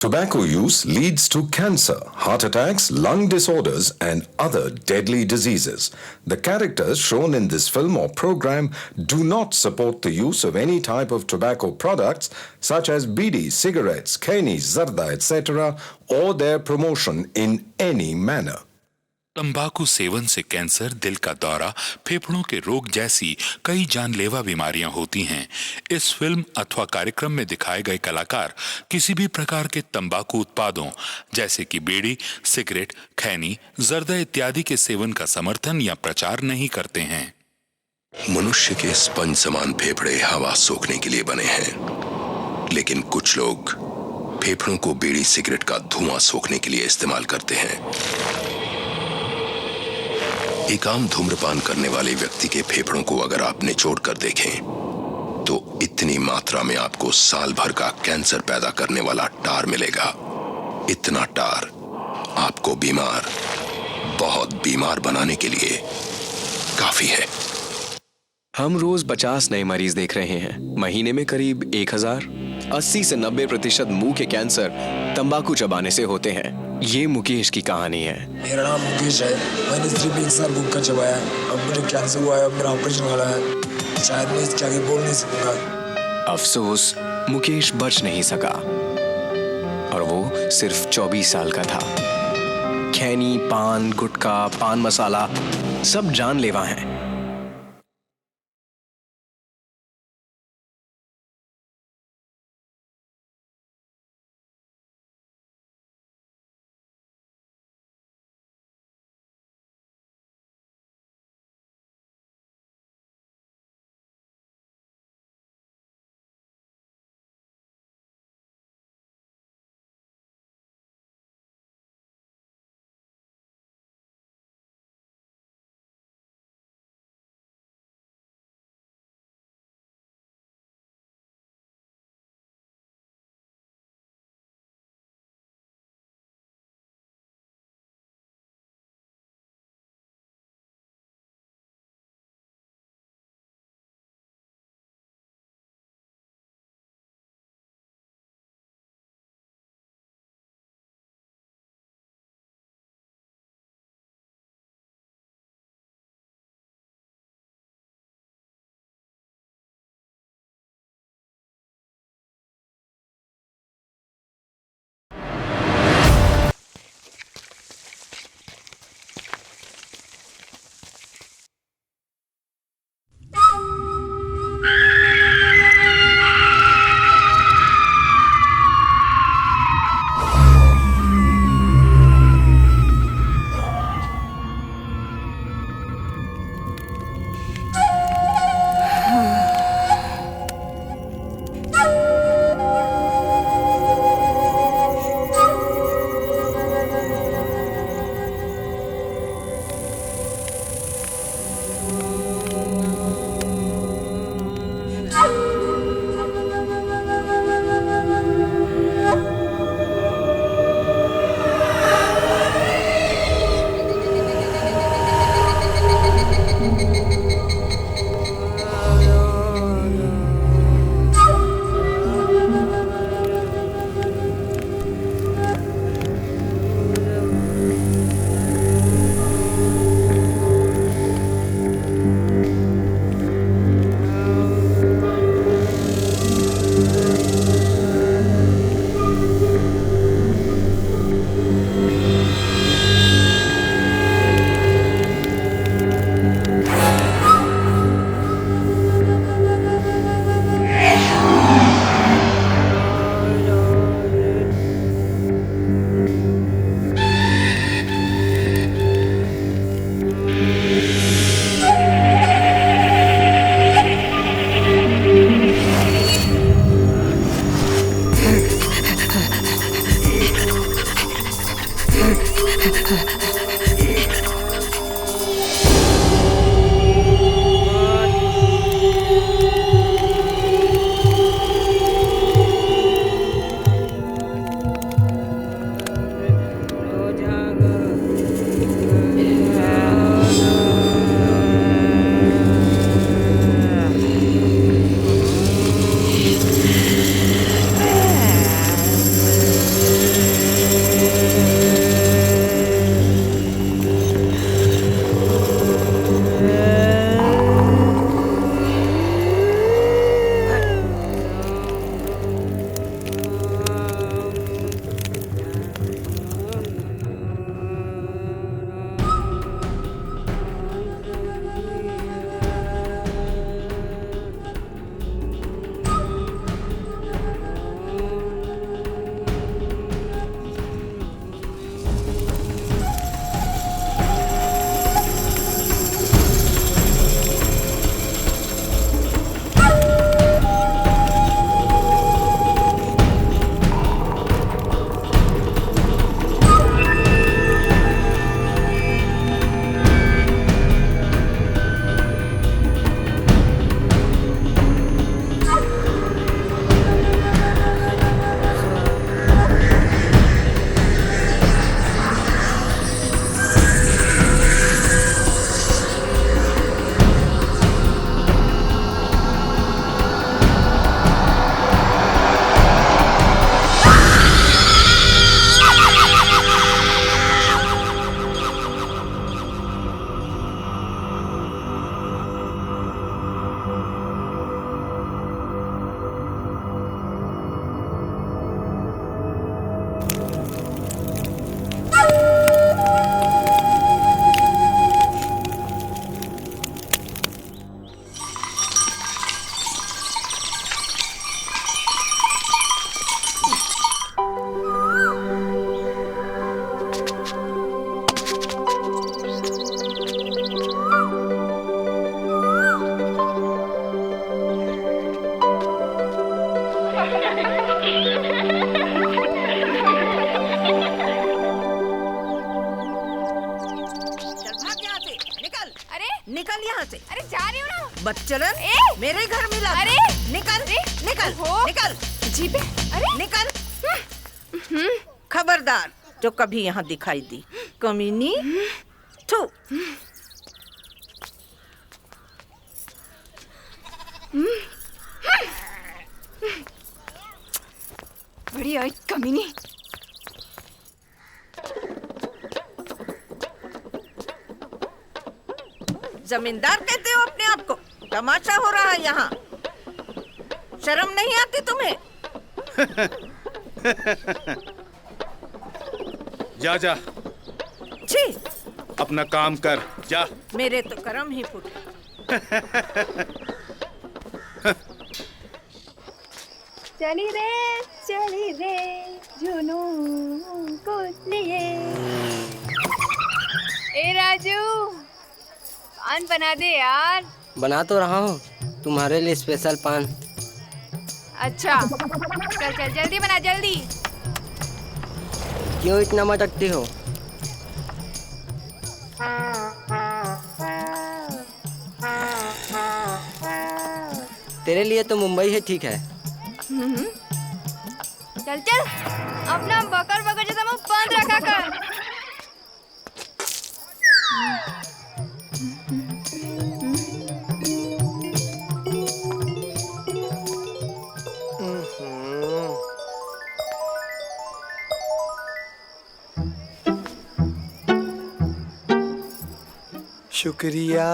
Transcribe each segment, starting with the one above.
Tobacco use leads to cancer, heart attacks, lung disorders, and other deadly diseases. The characters shown in this film or program do not support the use of any type of tobacco products such as bidi, cigarettes, keni, zarda, etc., or their promotion in any manner. तंबाकू seven से cancer, दिल का दौरा, फेफड़ों के रोग जैसी कई जानलेवा बीमारियां होती हैं। इस फिल्म अथवा कार्यक्रम में दिखाए गए कलाकार किसी भी प्रकार के तंबाकू उत्पादों जैसे कि बीड़ी, सिगरेट, खैनी, जर्दा इत्यादि के सेवन का समर्थन या प्रचार नहीं करते हैं। मनुष्य के स्पंज समान फेफड़े हवा सोखने के लिए बने हैं, लेकिन कुछ लोग फेफड़ों को बीड़ी सिगरेट का धुआं सोखने के लिए इस्तेमाल करते हैं। एक आम धूम्रपान करने वाले व्यक्ति के फेफड़ों को अगर आप निचोड़ कर देखें तो इतनी मात्रा में आपको साल भर का कैंसर पैदा करने वाला टार मिलेगा। इतना टार आपको बीमार, बहुत बीमार बनाने के लिए काफी है। हम रोज 50 नए मरीज देख रहे हैं। महीने में करीब 1000। 80 से 90% मुंह के कैंसर तंबाकू चबाने से होते हैं। ये मुकेश की कहानी है। मेरा नाम मुकेश है। मैंने सिर्फ 1 साल गुटखा चबाया है। अब मुझे कैंसर हुआ है। अब मेरा ऑपरेशन वाला है। शायद मैं इसके आगे बोल नहीं सकूंगा। अफसोस, मुकेश बच नहीं सका और वो सिर्फ 24 साल का था। खैनी, पान, गुटखा, पान मसाला सब जानलेवा हैं। बच्चलन मेरे घर मिला। अरे निकल निकल ओहो। निकल जी पे अरे निकल। खबरदार जो कभी यहाँ दिखाई दी, कमीनी। थू। बड़ी आई कमीनी। जमींदार कहते हो अपने आप को? तमाशा हो रहा है यहाँ। शर्म नहीं आती तुम्हें? जा जा, छी, अपना काम कर, जा। मेरे तो कर्म ही फूटे। चली रे जुनून को लिए। ए राजू, पान बना दे यार। बना तो रहा हूँ, तुम्हारे लिए स्पेशल पान। अच्छा चल चल जल्दी बना जल्दी। क्यों इतना मटकती हो? तेरे लिए तो मुंबई है, ठीक है। चल चल, अपना बकर बकर जैसा मुंह बंद रखा कर। शुक्रिया।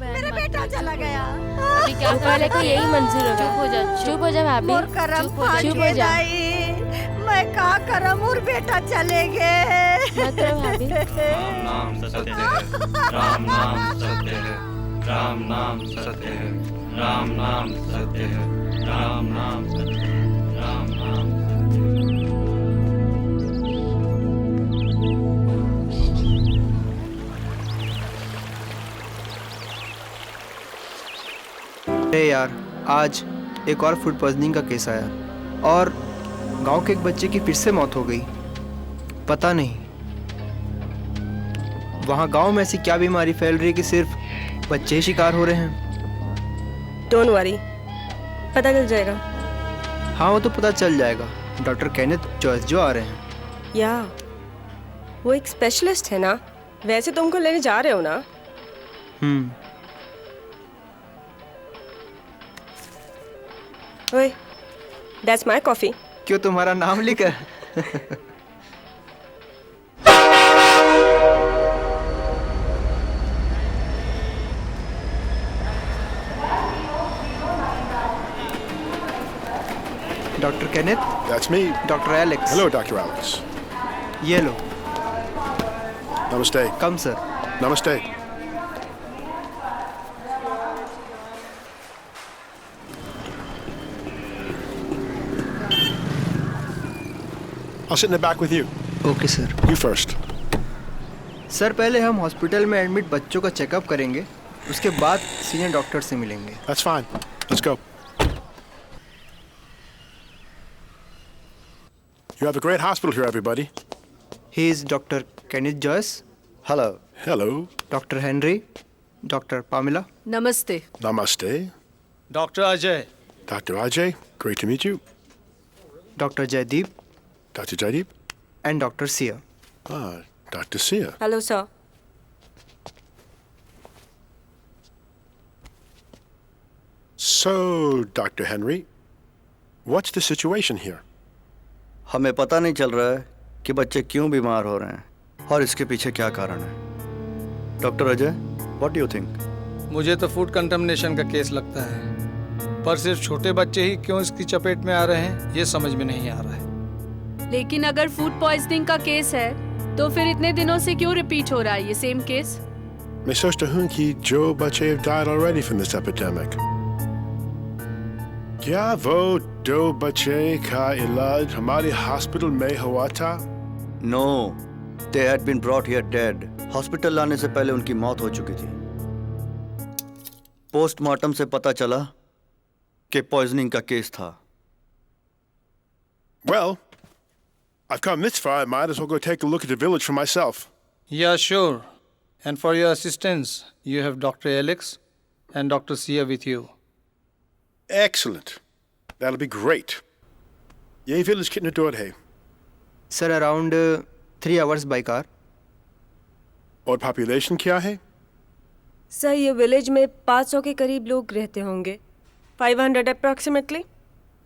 मेरा बेटा चला गया। अभी क्या वाले का यही मंजूर होगा। चुप हो जा भाभी। मोर करम चुप हो जा। फाड़ के दाई। मैं का करम और बेटा चले गए। मत रो भाभी। राम नाम सत्य है, राम नाम सत्य है, राम नाम सत्य है, राम नाम सत्य है, राम नाम सत्य है, राम नाम अरे यार, आज एक और फूड पॉइजनिंग का केस आया और गांव के एक बच्चे की फिर से मौत हो गई। पता नहीं वहां गांव में ऐसी क्या बीमारी फैल रही है कि सिर्फ बच्चे ही शिकार हो रहे हैं। डोंट वरी, पता चल जाएगा। हाँ, वो तो पता चल जाएगा। डॉक्टर केनेथ जॉयस जो आ रहे हैं। या वो एक स्पेशलिस्ट है ना। वैसे तुम उनको लेने जा रहे हो ना? ओए, दैट्स माय कॉफी। क्यों, तुम्हारा नाम लिखा? Doctor Kenneth. That's me. Doctor Alex. Hello, Dr. Alex. ये लो। Namaste. Come sir. Namaste. I'll sit in the back with you. Okay sir. You first. Sir, पहले हम हॉस्पिटल में एडमिट बच्चों का चेकअप करेंगे, उसके बाद सीनियर डॉक्टर से मिलेंगे। That's fine. Let's go. You have a great hospital here, everybody. He is Dr. Kenneth Joyce. Hello. Hello. Dr. Henry. Dr. Pamela. नमस्ते। Namaste. Doctor Ajay. Dr. Ajay, great to meet you. Dr. Jaideep. Dr. Jaideep. And Dr. Sia. Ah, Dr. Sia. Hello sir. So, Dr. Henry, what's the situation here? हमें पता नहीं चल रहा है कि बच्चे क्यों बीमार हो रहे हैं और इसके पीछे क्या कारण है। Doctor Ajay, what do you think? मुझे तो फूड कंटामिनेशन का केस लगता है, पर सिर्फ छोटे बच्चे ही क्यों इसकी चपेट में आ रहे हैं ये समझ में नहीं आ रहा है। लेकिन अगर फूड पॉइजनिंग का केस है तो फिर इतने दिनों से क्यों रिपीट हो रहा है ये सेम केस? मैं सोचता हूँ कि जो बच्चे have died already from this epidemic. क्या वो 2 बच्चे का इलाज हमारे हॉस्पिटल में हुआ था? No, they had been brought here dead. Hospital लाने से पहले उनकी मौत हो चुकी थी। पोस्टमार्टम से पता चला कि पॉइजनिंग का केस था। Well, I've come this far, I might as well go take a look at the village for myself. Yeah, sure. And for your assistance, you have Dr. Alex and Dr. Sia with you. Excellent. That'll be great. ये village कितने दूर है? Sir around 3 hours by car. और population क्या है? Sir ये village में 500 के करीब लोग रहते होंगे, 500 अप्रॉक्सीमेटली।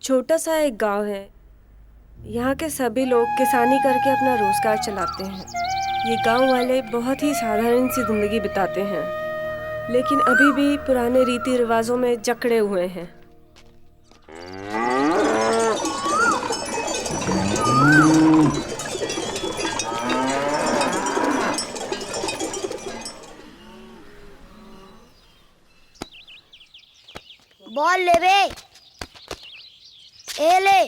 छोटा सा एक गांव है। यहाँ के सभी लोग किसानी करके अपना रोजगार चलाते हैं। ये गांव वाले बहुत ही साधारण सी जिंदगी बिताते हैं, लेकिन अभी भी पुराने रीति रिवाजों में जकड़े हुए हैं। बॉल ले बे, ए ले।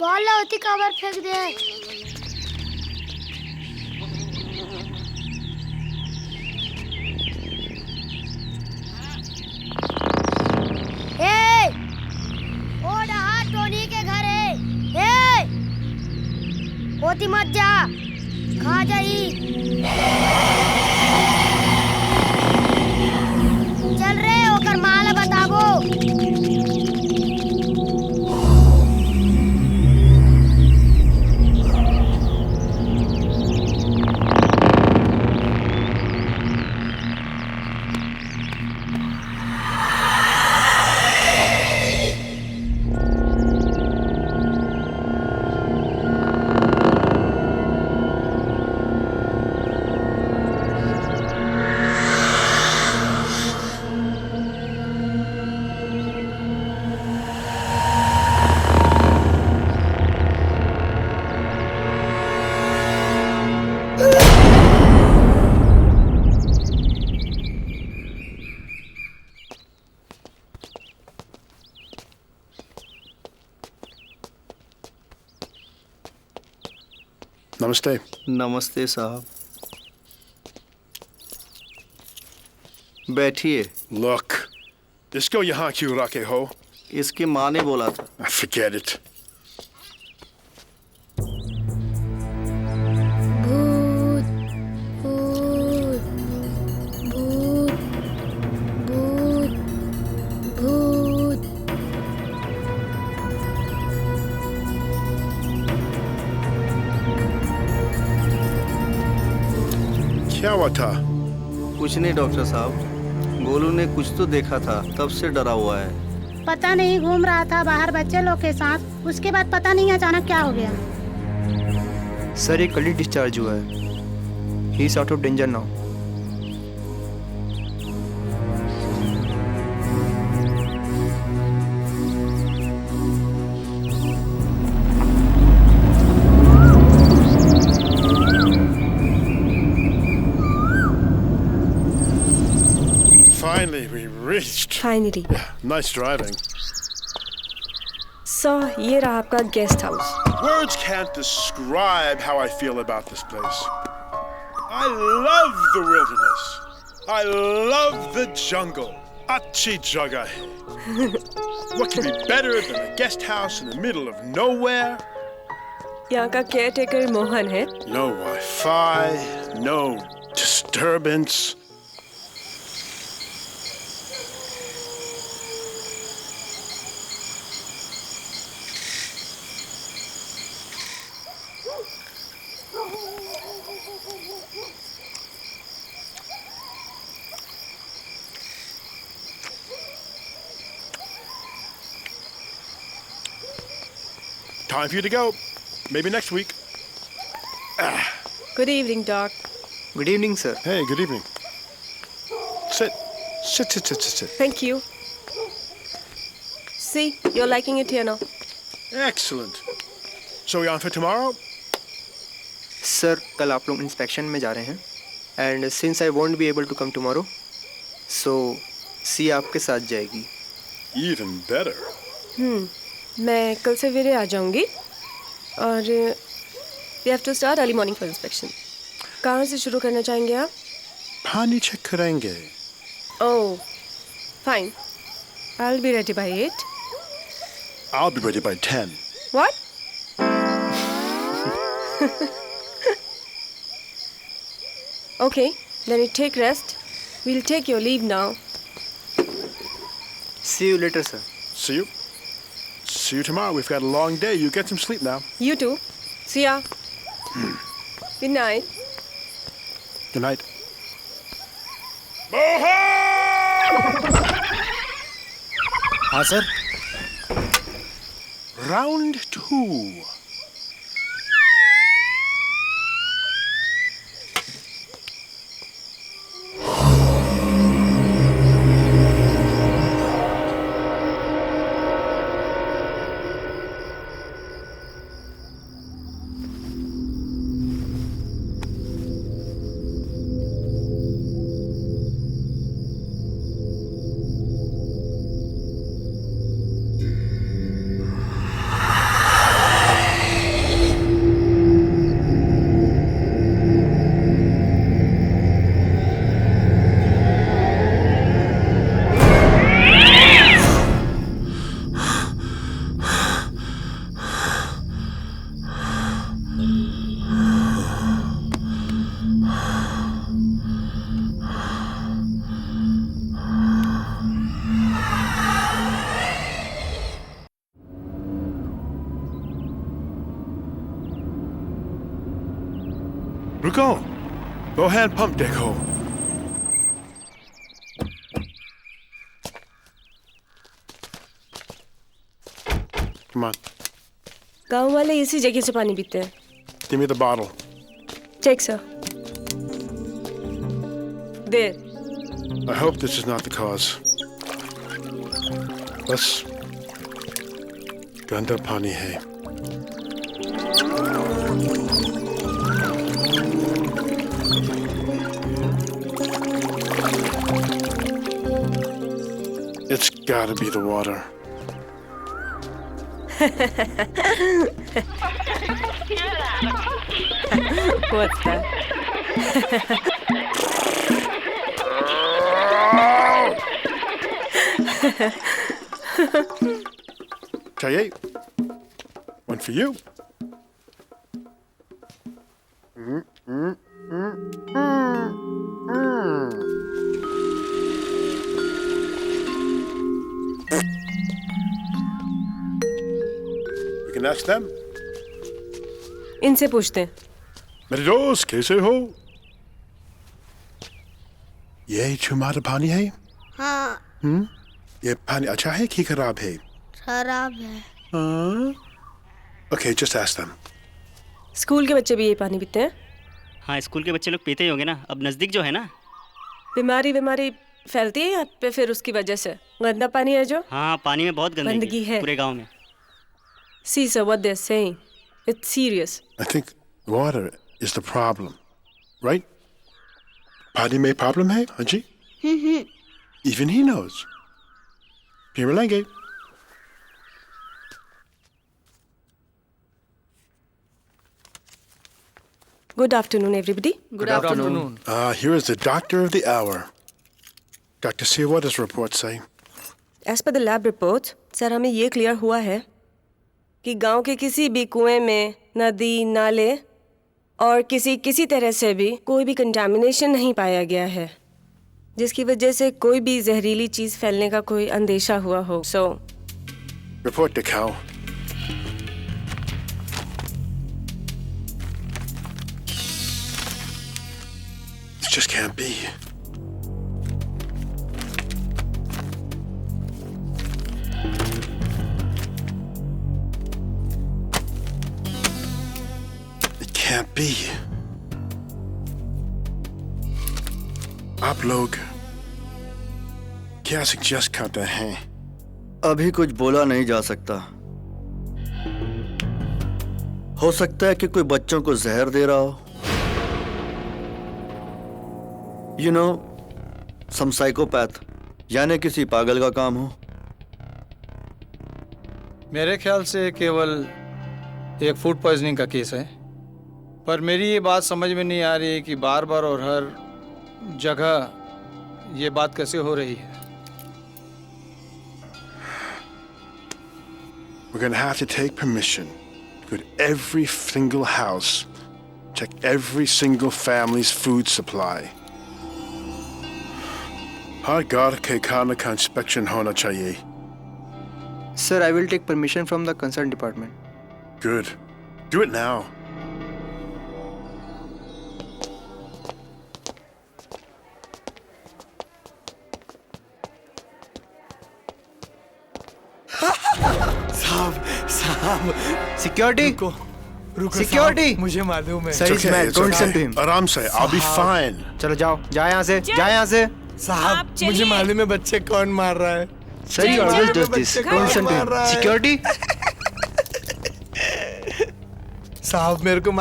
बॉल होती कवर फेंक दे। ए, ओ डहा टोनी के घर है। ए, होती मत जा, खा जाई। चल रे ओकर माल बताबो। Namaste. नमस्ते साहब, बैठिए। Look, इसको यहाँ क्यों रखे हो? इसकी माँ ने बोला था। Forget it. क्या हुआ था? कुछ नहीं डॉक्टर साहब, गोलू ने कुछ तो देखा था, तब से डरा हुआ है। पता नहीं घूम रहा था बाहर बच्चे लोग के साथ, उसके बाद पता नहीं अचानक क्या हो गया। सर ये कल ही डिस्चार्ज हुआ है। He is out of danger now. Finally, we reached. Finally. Yeah, nice driving. So, ये रहा आपका guest house. Words can't describe how I feel about this place. I love the wilderness. I love the jungle. Achhi jagah hai. What can be better than a guest house in the middle of nowhere? यहाँ का caretaker Mohan है। No Wi-Fi, no disturbance. Time for you to go. Maybe next week. Good evening, Doc. Good evening, sir. Hey, good evening. Sit. Sit. Thank you. See, you're liking it here now. Excellent. So we on for tomorrow? Sir कल आप लोग inspection में जा रहे हैं, and since I won't be able to come tomorrow, so सी आपके साथ जाएगी। Even better. मैं कल सवेरे आ जाऊंगी और we have to start early morning for inspection. कहाँ से शुरू करना चाहेंगे आप? पानी चेक करेंगे। Oh fine, I will be ready by 8। I'll be ready by 10. What? Okay, then you take rest. We'll take your leave now. See you later, sir. See you. See you tomorrow. We've got a long day. You get some sleep now. You too. See ya. Good night. Good night. हाँ sir. Round 2. रुको, वो hand pump देखो. Come on, गांव वाले इसी जगह से पानी पीते हैं. give me the bottle. Check, sir. There. I hope this is not the cause. बस गंदा पानी है. It's gotta be the water. What's that? Kaye, one for you. We can ask them. इनसे पूछते हैं. मेरे दोस्त कैसे हो? ये तुम्हारा पानी है? हाँ. ये पानी अच्छा है कि खराब है? खराब है. हाँ? Okay, just ask them. School के बच्चे भी ये पानी पीते हैं? हाँ, स्कूल के बच्चे लोग पीते ही होंगे ना. अब नजदीक जो है ना. बीमारी फैलती है यहाँ पे फिर उसकी वजह से. गंदा पानी है जो. हाँ, पानी में बहुत गंदगी है पूरे गांव में. See, sir, what they're saying. It's serious. I think water is the problem, right? पानी में problem है, हाँ जी? Even he knows. फिर मिलेंगे. Good afternoon, everybody. Good afternoon. Here is the doctor of the hour. Dr. C, what does report say? As per the lab reports, sir हमें ये clear हुआ है कि गांव के किसी भी कुएं में, नदी, नाले और किसी तरह से भी कोई भी कंटामिनेशन नहीं पाया गया है, जिसकी वजह से कोई भी जहरीली चीज फैलने का कोई अंदेशा हुआ हो. So, Report दिखाओ. This just can't be. Can't be. आप लोग क्या सजेस्ट करते हैं? अभी कुछ बोला नहीं जा सकता. हो सकता है कि कोई बच्चों को जहर दे रहा हो. You know, some psychopath, यानी किसी पागल का काम हो. मेरे ख्याल से केवल एक फूड पॉइजनिंग का केस है, पर मेरी ये बात समझ में नहीं आ रही है कि बार बार और हर जगह ये बात कैसे हो रही है. we're gonna have to take permission to go to every single house, check every single family's food supply. हर घर के खाने का इंस्पेक्शन होना चाहिए. Sir, I will take permission from the concerned department. Good. Do it now. साहब Security! रुको Security! साहब, मुझे मालूम है. Sir, he's mad. Don't listen to him. आराम से. I'll be fine. चलो जाओ, जाओ यहाँ से, जाओ यहाँ से. साहब मुझे मालूम है बच्चे कौन मार रहा है. Sir, he always does this. Don't listen to him. Security! साहब मेरे को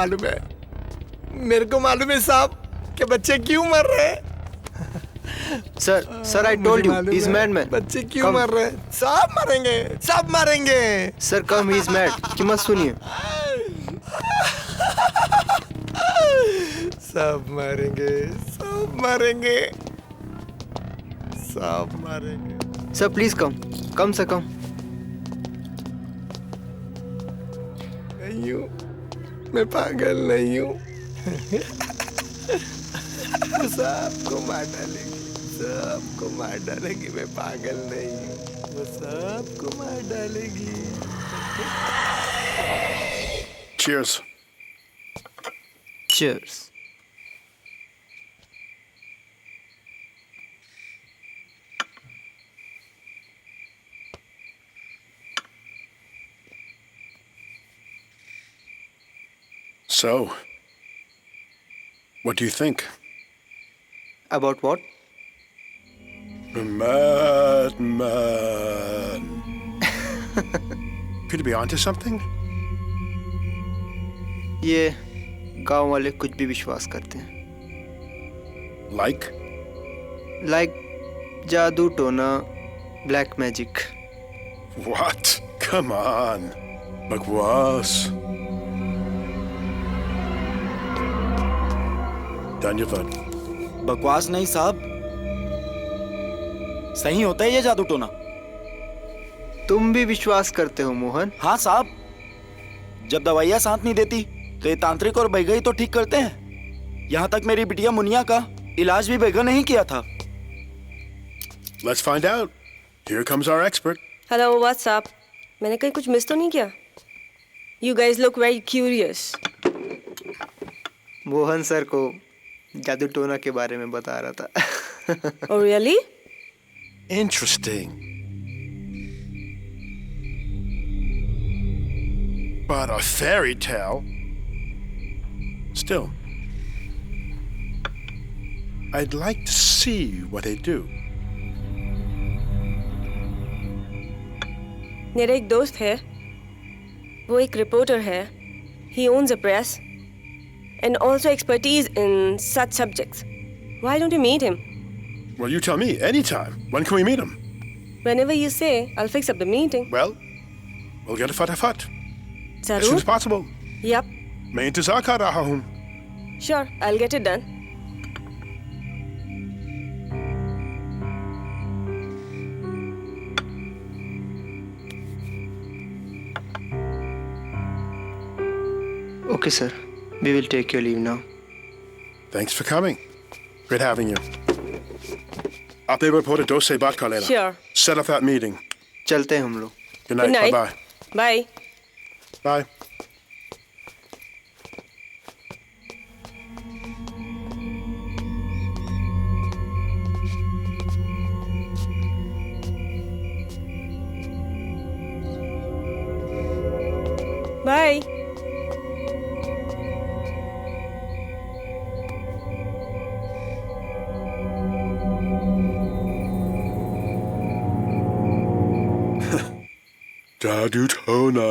मालूम है साहब कि बच्चे क्यों मर रहे हैं. Sir, I told you, he's mad man. बच्चे क्यों मर रहे हैं? सब मरेंगे. Sir, come, he's mad. कि मत सुनिए. सब मरेंगे. Sir, please come. Come, sir, come. नहीं हूँ, मैं पागल नहीं हूँ. सबको मार डालेगी. मैं पागल नहीं हूँ. वो सबको मार डालेगी. Cheers. Cheers. So, what do you think? About what? Madman. Could you be onto something? ये गांव वाले कुछ भी विश्वास करते हैं. Like? Like जादू टोना, black magic. What? Come on. बकवास. धन्यवाद. बकवास नहीं साहब, सही होता है ये जादू टोना. तुम भी विश्वास करते हो मोहन? हाँ साहब, जब दवाइयाँ साथ नहीं देती तो ये तांत्रिक और बैगा ही तो ठीक करते हैं. यहाँ तक मेरी बिटिया मुनिया का इलाज भी बैगा ने ही किया था. Let's find out. Here comes our expert. Hello, what's up? मैंने कहीं कुछ मिस तो नहीं किया? You guys look very curious. Mohan sir को जादू टोना के बारे में बता रहा था. Oh really? Interesting. But a fairy tale? Still, I'd like to see what they do. मेरा एक दोस्त है, वो एक रिपोर्टर है. He owns a press and also expertise in such subjects. Why don't you meet him? Well, you tell me. Anytime. When can we meet him? Whenever you say, I'll fix up the meeting. Well, we'll get a fatafat. As soon जरूर. as possible. Yep. मैं इंतजार कर रहा हूँ. Sure, I'll get it done. Okay, sir. We will take your leave now. Thanks for coming. Great having you. आप एक बार पूरे दोस्त से बात कर लेना. Sure. Set up that meeting. चलते हैं हम लोग. Good night. Good night. Bye-bye. Bye. Bye. Bye. जादू टोना.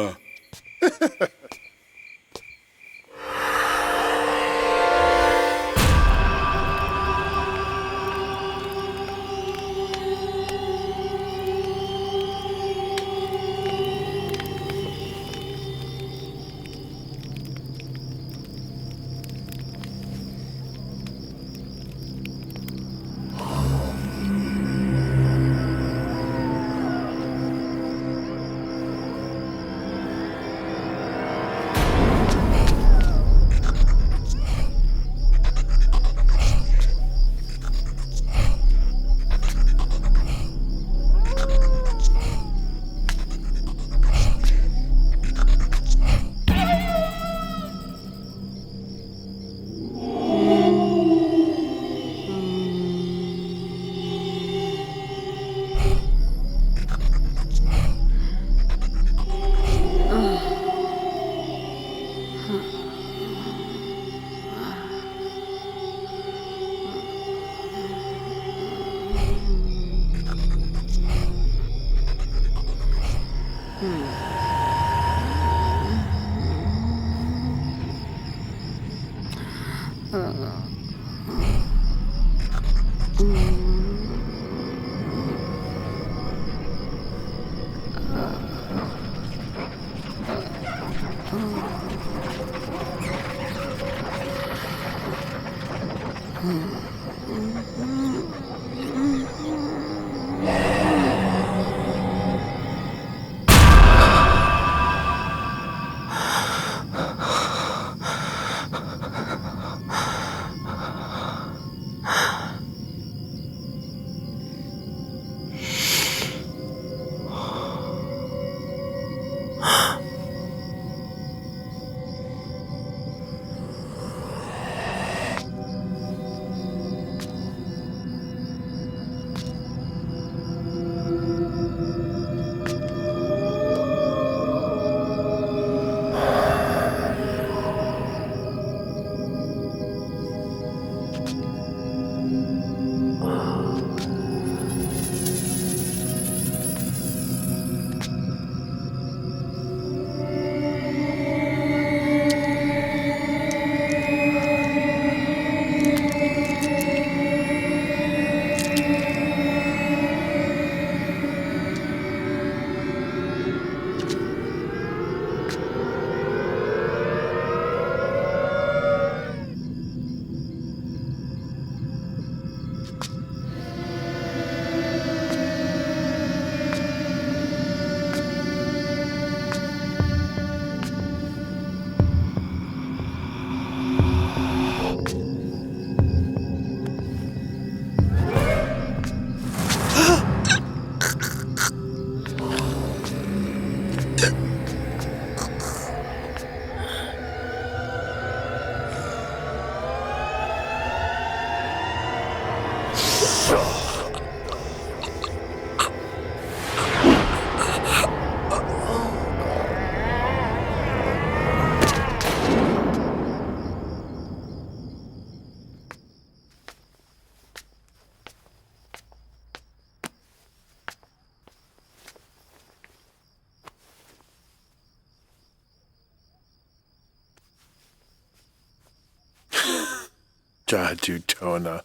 Jadu Tona.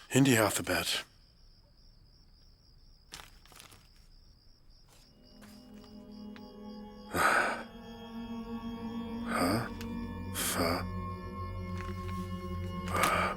Hindi alphabet. Ha, fa, ba.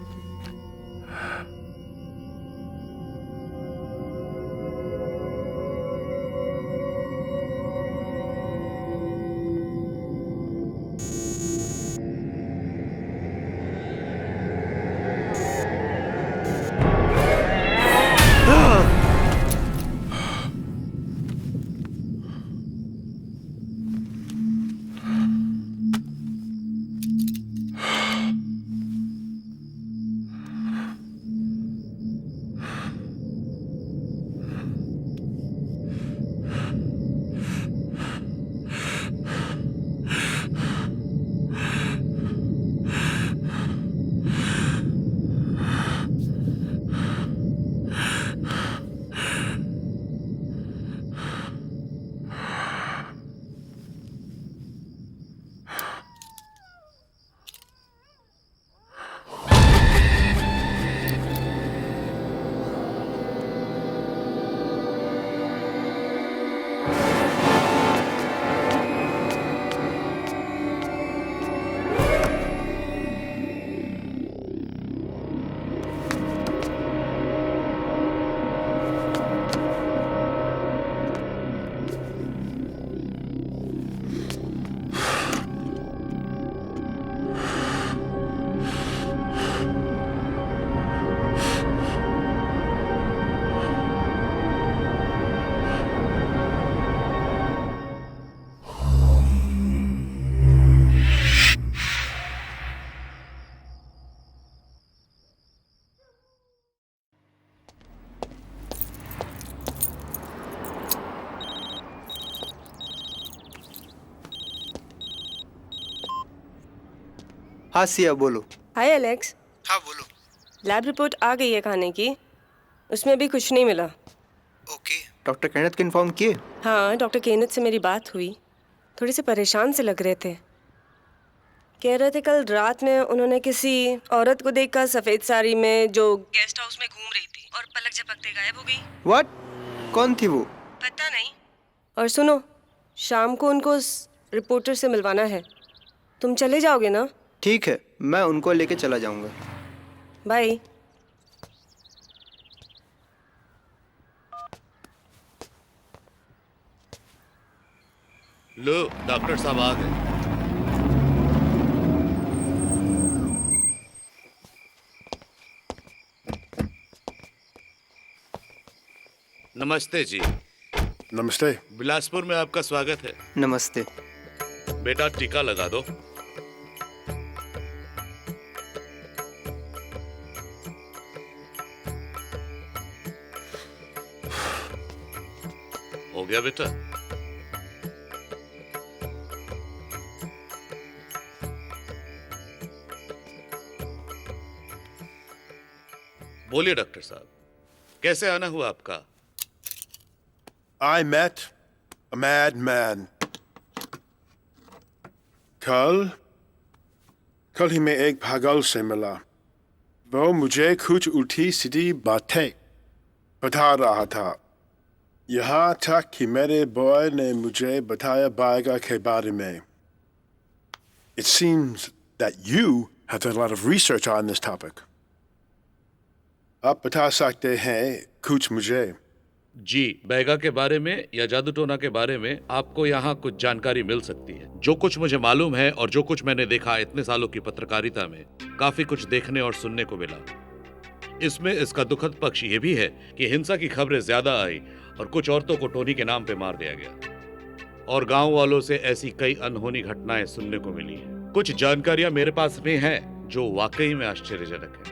हाँ सिया बोलो। हाय एलेक्स। हाँ बोलो। लैब रिपोर्ट आ गई है खाने की, उसमें भी कुछ नहीं मिला। ओके। डॉक्टर केनेथ को इन्फॉर्म किए? हाँ, डॉक्टर केनेथ से मेरी बात हुई। थोड़े से परेशान से लग रहे थे। कह रहे थे कल रात में उन्होंने किसी औरत को देखा सफेद साड़ी में जो गेस्ट हाउस में घूम रही थी और पलक झपकते गायब हो गई। व्हाट? कौन थी वो? पता नहीं। और सुनो, शाम को उनको उस रिपोर्टर से मिलवाना है। तुम चले जाओगे ना? ठीक है, मैं उनको लेके चला जाऊंगा। बाय। लो, डॉक्टर साहब आ गए। नमस्ते जी। नमस्ते। बिलासपुर में आपका स्वागत है। नमस्ते। बेटा टीका लगा दो। हो गया बेटा? बोलिए डॉक्टर साहब, कैसे आना हुआ आपका? I met a madman. कल ही मैं एक पागल से मिला। वो मुझे कुछ उल्टी सीधी बातें बता रहा था। यहाँ तक कि मेरे बॉय ने मुझे बताया बाइगा के बारे में। It seems that you have done a lot of research on this topic. आप बता सकते हैं कुछ मुझे? जी, बैगा के बारे में या जादू टोना के बारे में आपको यहाँ कुछ जानकारी मिल सकती है। जो कुछ मुझे मालूम है और जो कुछ मैंने देखा इतने सालों की पत्रकारिता में, काफी कुछ देखने और सुनने को मिला। इसमें इसका दुखद पक्ष ये भी है कि हिंसा की खबरें ज्यादा आई और कुछ औरतों को टोनी के नाम पे मार दिया गया और गांव वालों से ऐसी कई अनहोनी घटनाएं सुनने को मिली हैं। कुछ जानकारियां मेरे पास में हैं जो वाकई में आश्चर्यजनक है।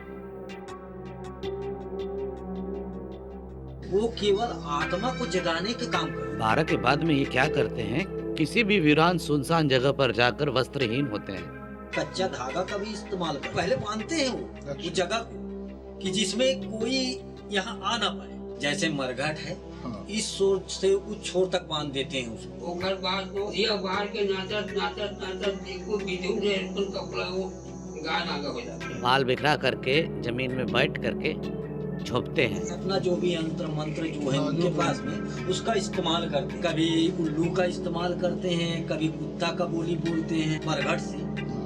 वो केवल आत्मा को जगाने के काम करते हैं। 12 के बाद में ये क्या करते हैं? किसी भी वीरान सुनसान जगह पर जाकर वस्त्रहीन होते हैं। कच्चा धागा का भी इस्तेमाल करते, पहले बांधते हैं वो जगह को कि जिसमें कोई यहाँ आ ना पाए। जैसे मरघट है, इस सोच से उस छोर तक बांध देते हैं उसको। ओकर बाद वो ये बाहर के नाचत देखो विधु रे कपड़ा वो गाना गा हो जाता है। बाल बिखरा करके जमीन में बैठ करके झोंपते हैं। अपना जो भी यंत्र मंत्र जो है उनके पास में उसका इस्तेमाल करते हैं। कभी उल्लू का इस्तेमाल करते हैं, कभी कुत्ता का बोली बोलते हैं। मरघट से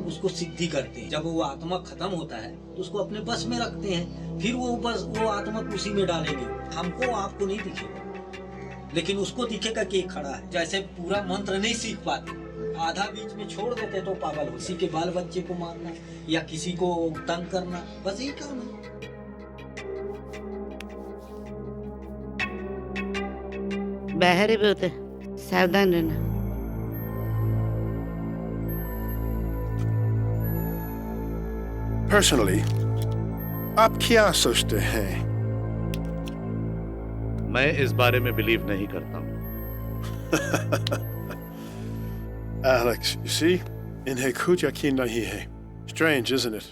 उसको सिद्धि करते हैं। जब वो आत्मा खत्म होता है तो उसको अपने बस में रखते हैं। फिर वो बस वो आत्मा उसी में डालेंगे। हमको आपको नहीं दिखेगा, लेकिन उसको दिखेगा कि खड़ा है। जैसे पूरा मंत्र नहीं सीख पाते, आधा बीच में छोड़ देते तो पागल हो। किसी के बाल बच्चे को मारना या किसी को तंग करना, बस यही काम है। बाहर भी होते, सावधान रहना। Personally, आप क्या सोचते हैं? मैं इस बारे में बिलीव नहीं करता हूँ। Alex, you see, इन्हें कुछ यकीन नहीं है। Strange, isn't it?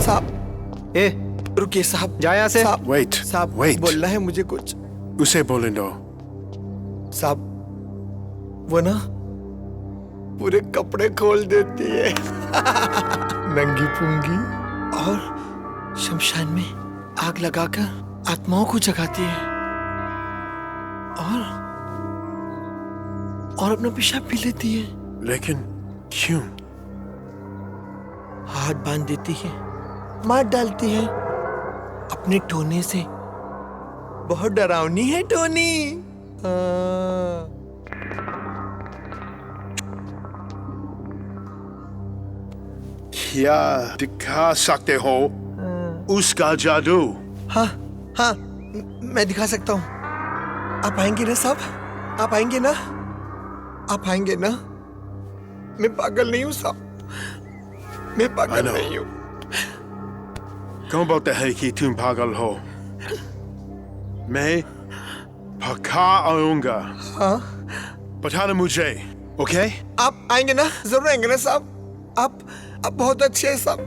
साहब, ए, रुकिए साहब, जा यहाँ से। Wait, साहब, wait. बोलना है मुझे कुछ। उसे बोलने दो। साहब, वो ना पूरे कपड़े खोल देती है नंगी पुंगी, और शमशान में आग लगाकर आत्माओं को जगाती है और अपना पेशाब पी लेती है। लेकिन क्यों? हाथ बांध देती है, मार डालती है अपने टोने से। बहुत डरावनी है टोनी। क्या दिखा सकते हो उसका जादू? हाँ हाँ, मैं दिखा सकता हूँ। आप आएंगे ना साहब? आप आएंगे ना? आप आएंगे ना? मैं पागल नहीं हूँ साहब, मैं पागल नहीं हूँ। कौन बोलते हैं कि तुम पागल हो? मैं पक्का आऊंगा। हाँ, बताना मुझे, ओके? आप आएंगे ना? जरूर आएंगे ना साहब? अब बहुत अच्छे हैं सब।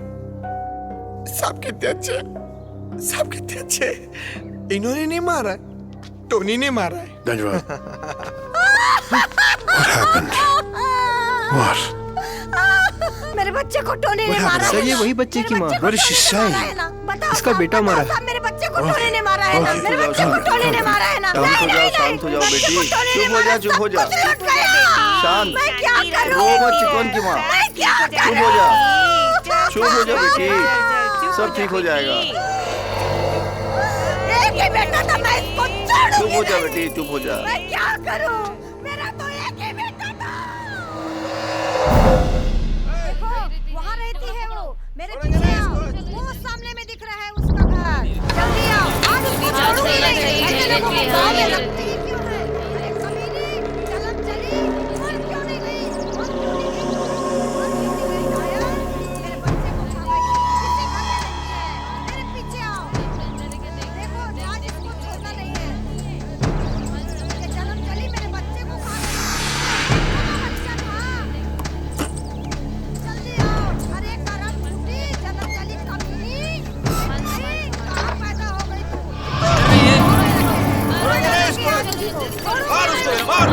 सब कितने अच्छे हैं, सब कितने अच्छे हैं। इन्होंने नहीं मारा है, टोनी ने मारा है। What happened? What? मेरे बच्चे को टोनी ने मारा है। सर ये वही बच्चे की माँ। What is she saying? इसका बेटा मारा है। मेरे बच्चे को टोनी ने मारा है ना, मेरे बच्चे को टोनी ने मारा है ना। शांत हो जाओ बेटी, चुप हो जा, चुप हो जा, शांत। मैं क्या करूं? रो मत चिकन की माँ, मैं क्या चुप हो जा, चुप हो जा बेटी, सब ठीक हो जाएगा। एक ही बेटा था, मैं इसको छोड़ूंगी चुप हो जा नहीं। बेटी, चुप हो जा। मैं क्या करूं? मेरा तो एक ही बेटा था। देखो वहाँ रहती है वो, मेरे पीछे आओ। वो सामने में दिख रहा है उसका घर। जल्दी आओ, आज उसको छोड़ूंगी नहीं। ऐसे लोगों को गाँव में रखते ही क्यों है? अरे कमीनी, चलम चली, मर क्यों नहीं गई? मर क्यों नहीं गई? मर क्यों नहीं गई नायर? मेरे बच्चे को खा गई। किसी घर में रहती है। मेरे पीछे आओ। देखो आज इसको छोड़ना नहीं है। ये जन्म चली मेरे बच्चे को खा गई। मेरा बच्चा था। जल्दी आओ। अरे करम फूटी, जन्म चली कमीनी। कहाँ पैदा हो गई तू? मार उसको, मार।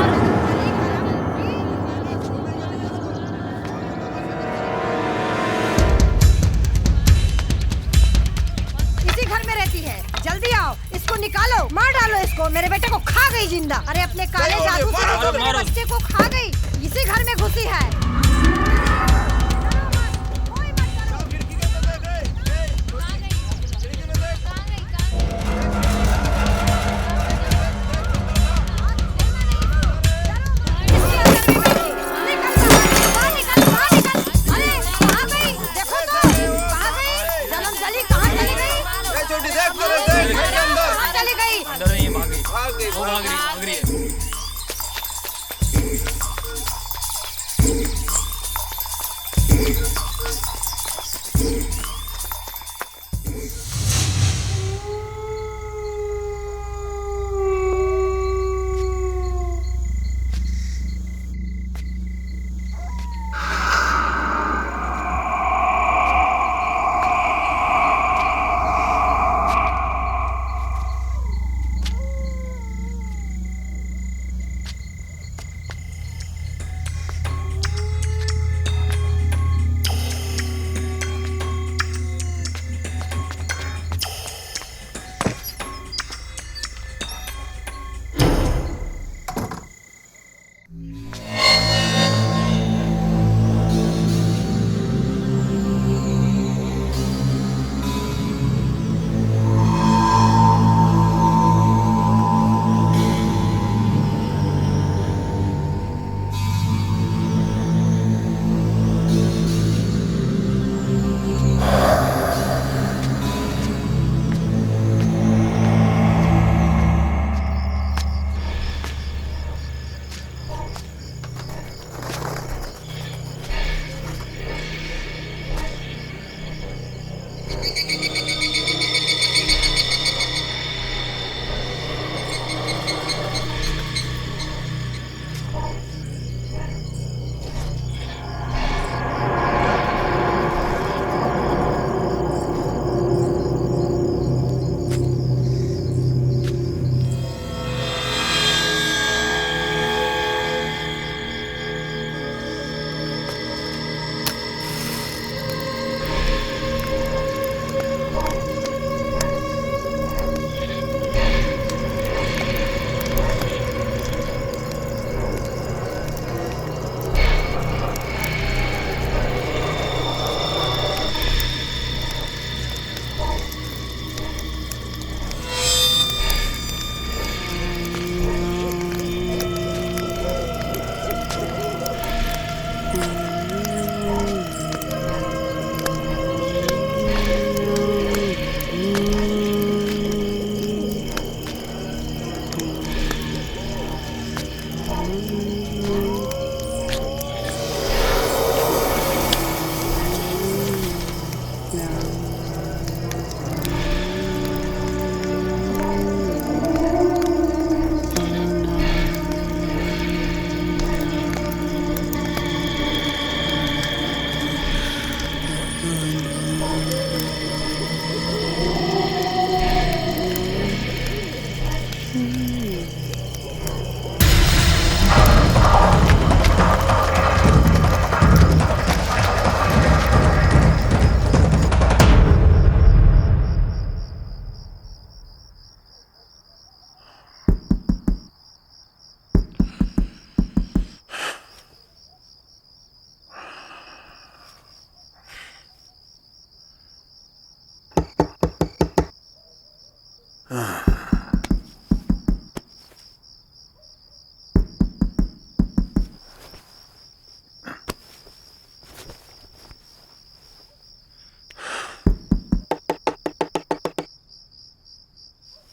इसी घर में रहती है। जल्दी आओ, इसको निकालो, मार डालो इसको। मेरे बेटे को खा गई जिंदा। अरे अपने काले जादू से इसको मेरे बच्चे को खा गई। इसी घर में घुसी है।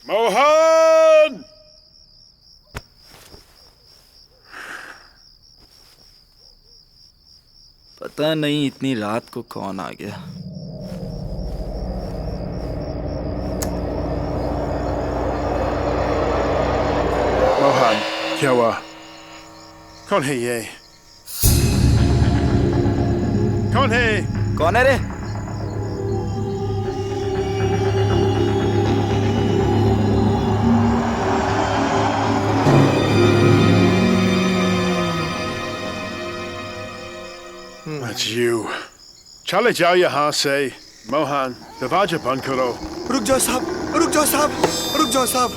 मोहन! पता नहीं इतनी रात को कौन आ गया। मोहन, क्या हुआ? कौन है ये? कौन है? कौन है रे? That's you. चले जाओ यहाँ से, मोहन। दरवाजा बंद करो। रुक जाओ साहब, रुक जाओ साहब, रुक जाओ साहब।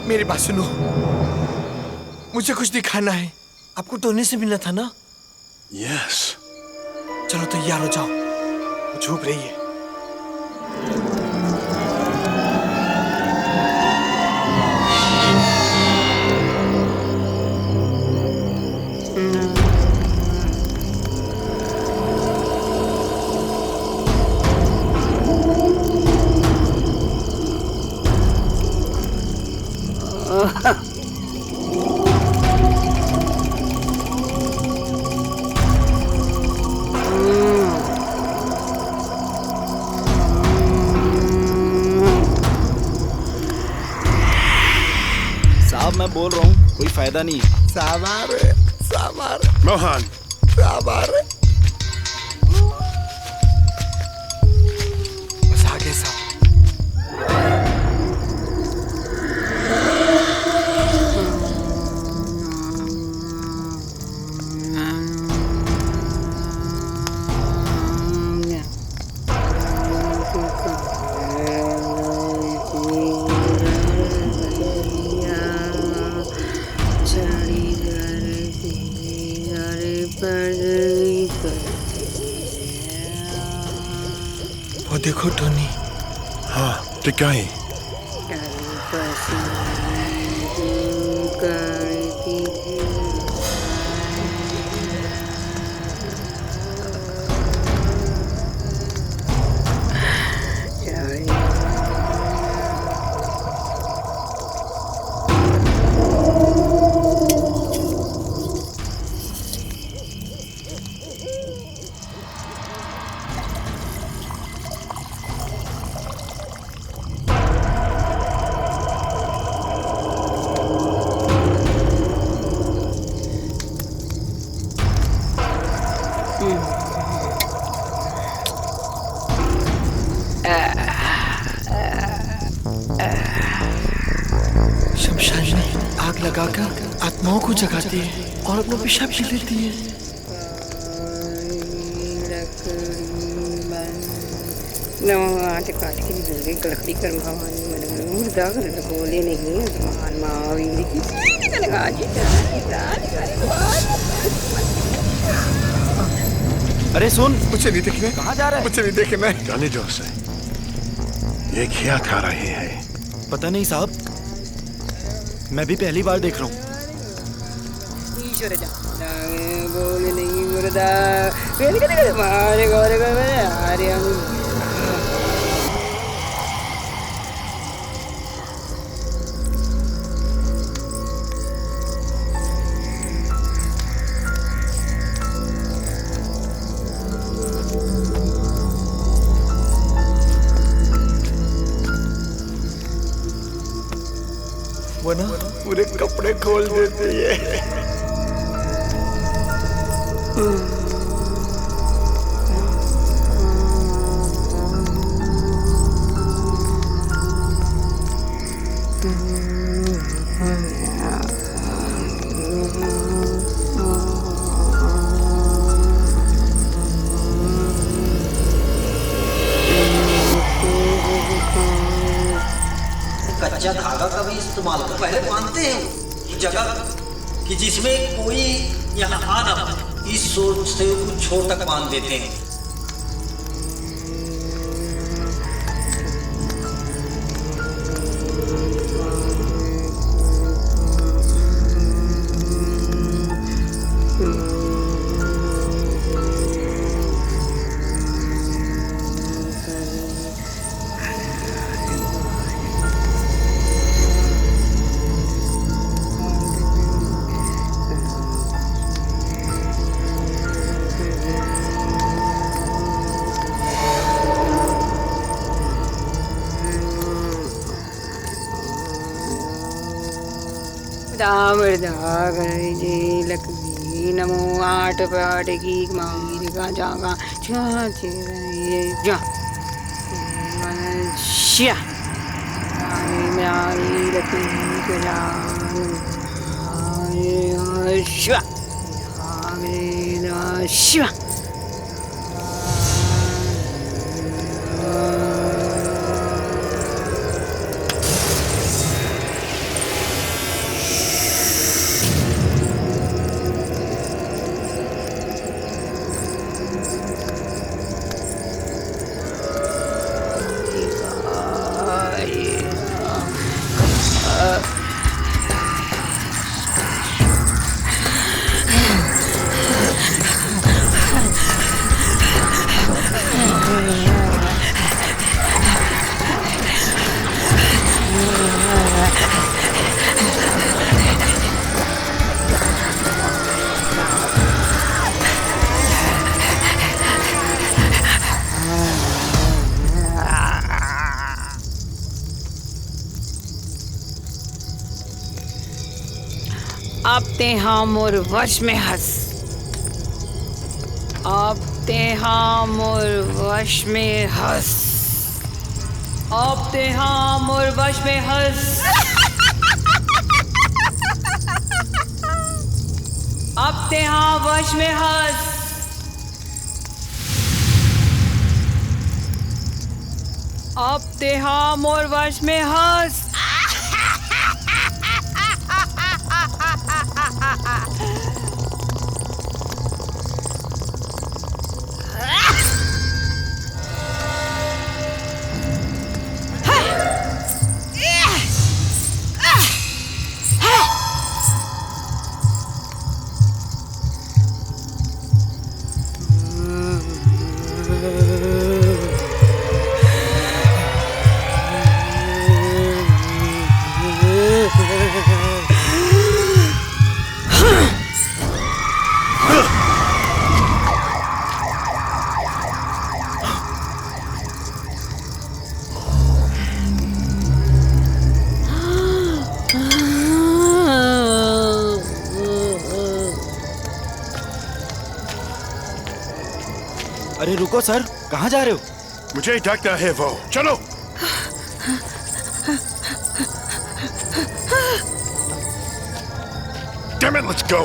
मेरी बात सुनो, मुझे कुछ दिखाना है। आपको टोनी से मिलना था ना? Yes. चलो तैयार हो जाओ, वो छुप रही है। साहब मैं बोल रहा हूँ कोई फायदा नहीं है। साबार मोहन, साबार बस आगे साहब। वो देखो टोनी। हाँ, दिख गई। शमशान में आग लगाकर आत्माओं को जगाती है और अपना पेशाब पी लेती है। लकड़ी कर मुर्दा कर बोले नहीं अरे सुन, मुझे नहीं देखना। कहाँ जा रहा है? मुझे नहीं देखना। जाने दो उसे। ये क्या खा रहे हैं? पता नहीं साहब, मैं भी पहली बार देख रहा हूँ। बोले नहीं मुर्दा मारे गौरे अरे वो ना पूरे कपड़े खोल देती है। कच्चा धागा का भी इस्तेमाल कर पहले बांधते हैं उस जगह कि जिसमें कोई यहाँ आ ना पाए, इस सोच से कुछ छोर तक बांध देते हैं। जी लक्ष्मी नमो आठ पाठ की मारी का जागा श्या मेरी लक्ष्मी के शिवा शिवा आप ते हम और वश में हंस, आप ते हम और वश में हंस, आप ते हम और वश में हंस, आप ते हम वश में हंस, आप ते हम और वश में हंस। अरे रुको सर, कहाँ जा रहे हो? मुझे ढकना है वो, चलो। Damn it, let's go.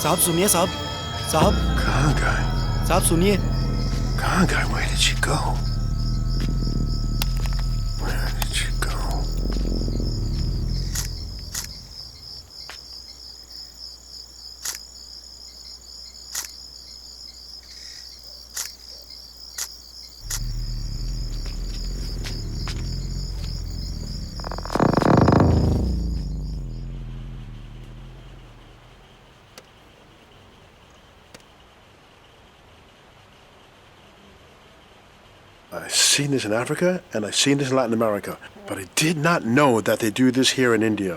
साहब सुनिए साहब, साहब। कहाँ गए? साहब सुनिए। कहाँ गए? Where did she go? Where did she go? I've seen this in Africa and I've seen this in Latin America, but I did not know that they do this here in India.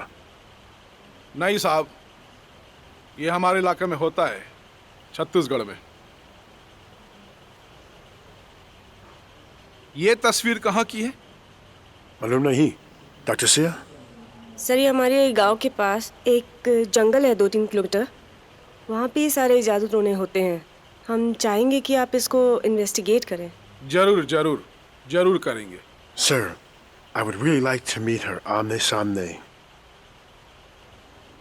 नहीं साहब, ये हमारे इलाके में होता है, छत्तीसगढ़ में। ये तस्वीर कहाँ की है? मालूम नहीं, डॉक्टर सिया? सर ये हमारे गांव के पास एक जंगल है 2-3 किलोमीटर, वहाँ पे सारे जादू टोने होते हैं। हम चाहेंगे कि आप इसको इन्वेस्टिगेट करें। जरूर जरूर जरूर करेंगे। Sir, I would really like to meet her आमने सामने।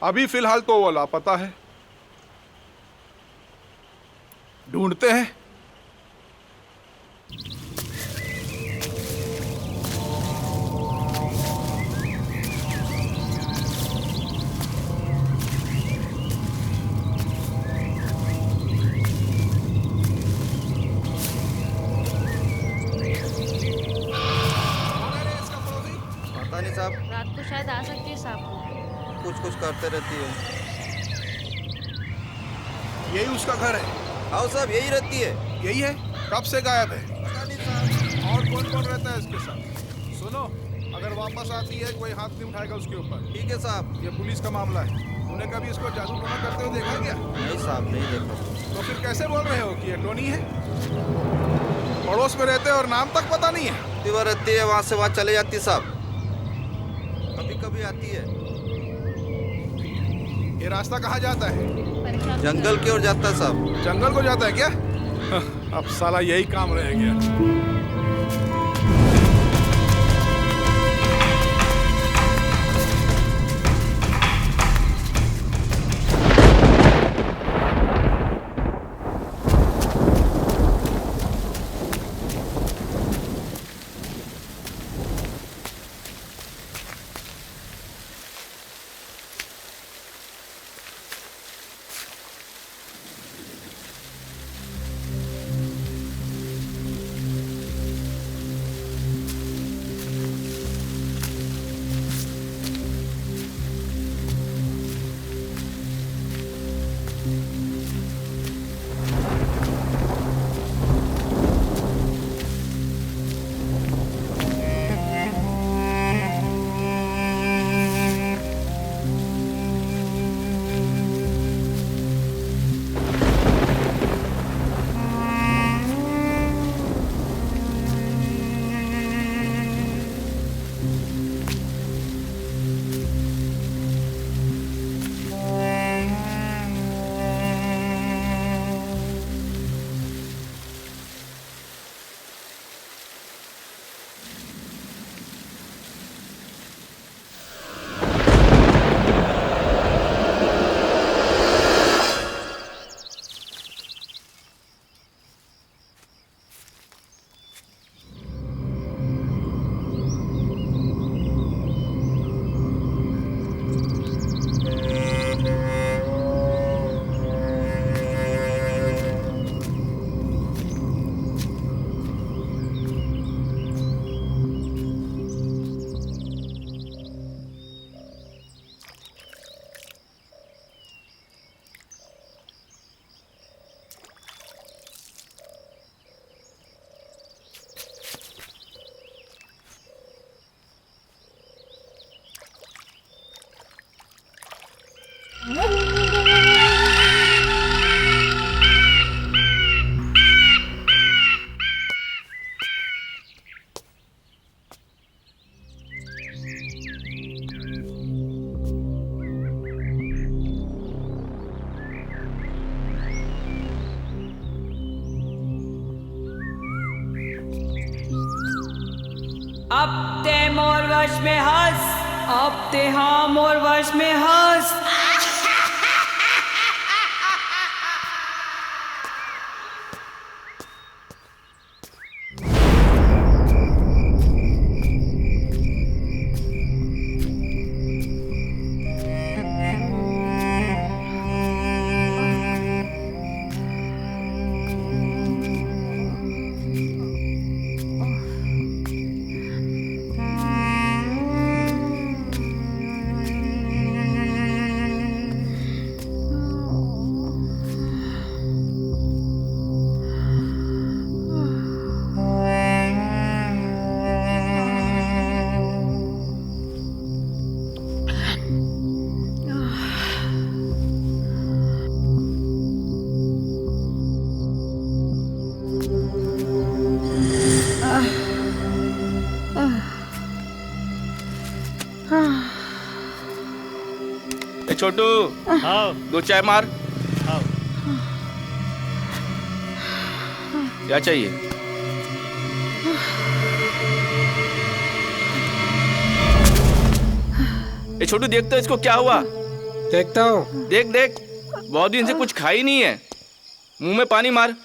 अभी फिलहाल तो वो लापता है, ढूंढते हैं। शायद आ सकती है साहब। कुछ कुछ करते रहती है। यही उसका घर है? हाँ साहब, यही रहती है। यही है? कब से गायब है? और कौन कौन रहता है इसके साथ? सुनो, अगर वापस आती है कोई हाथ नहीं उठाएगा उसके ऊपर। ठीक है साहब। ये पुलिस का मामला है। तूने कभी इसको जादू टोना करते हुए देखा क्या? नहीं साहब, नहीं देखा। तो फिर कैसे बोल रहे हो कि ये टोनी है? पड़ोस में रहते और नाम तक पता नहीं है? दीवार रहती है, वहाँ से वहाँ चले जाती साहब। कभी कभी आती है। ये रास्ता कहाँ जाता है? जंगल की ओर जाता है साहब। जंगल को जाता है क्या? अब साला यही काम रह गया। अब ते मोर वश में हंस, अब ते हाँ मोर वश में हंस। छोटू, हाँ, 2 चाय मार। हाँ। क्या चाहिए? ए छोटू, देखता इसको क्या हुआ? देखता हूँ। देख देख, बहुत दिन से कुछ खाई नहीं है। मुंह में पानी मार।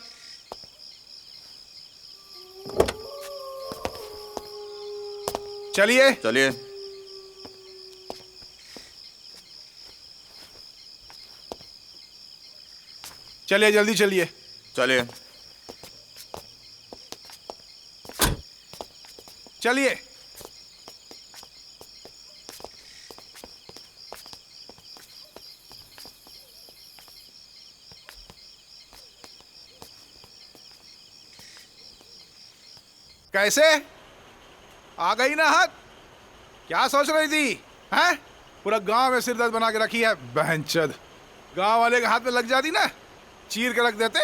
चलिए चलिए। चलिए, जल्दी चलिए। चलिए चलिए। कैसे आ गई ना हाथ? क्या सोच रही थी? हैं? पूरा गांव में सिरदर्द बना के रखी है बहनचोद। गांव वाले के हाथ में लग जाती ना, चीर के रख देते।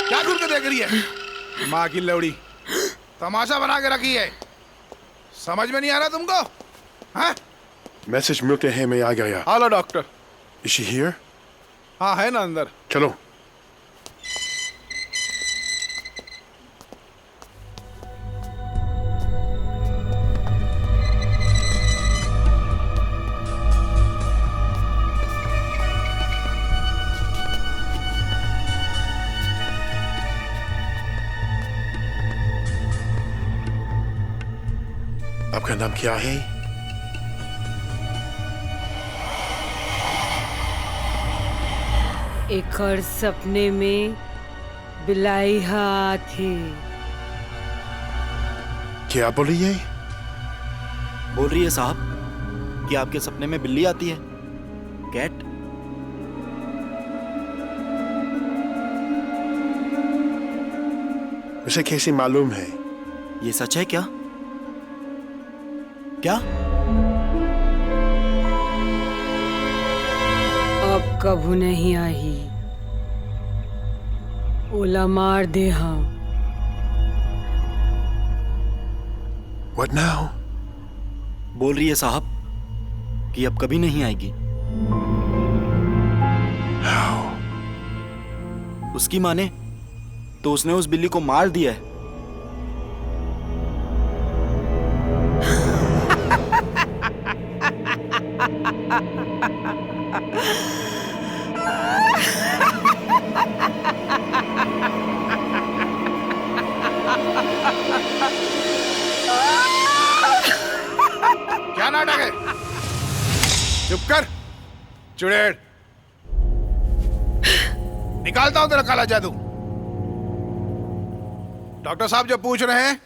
क्या घूर के देख रही है? माँ की लौड़ी, तमाशा बना के रखी है। समझ में नहीं आ रहा तुमको? हैं? मैसेज मिलते हैं, मैं आ गया। Hello doctor. Is she here? हाँ है ना अंदर। चलो। आपका नाम क्या है? एक और सपने में बिलाई हाथी। क्या बोली है? बोल रही है साहब कि आपके सपने में बिल्ली आती है, कैट। उसे कैसे मालूम है? ये सच है क्या? क्या? अब कभू नहीं आई, ओला मार दे। हाँ। What now? बोल रही है साहब कि अब कभी नहीं आएगी। How? उसकी माने तो उसने उस बिल्ली को मार दिया है। क्या नाटक है? चुप कर चुड़ैल, निकालता हूं तेरा काला जादू। डॉक्टर साहब जो पूछ रहे हैं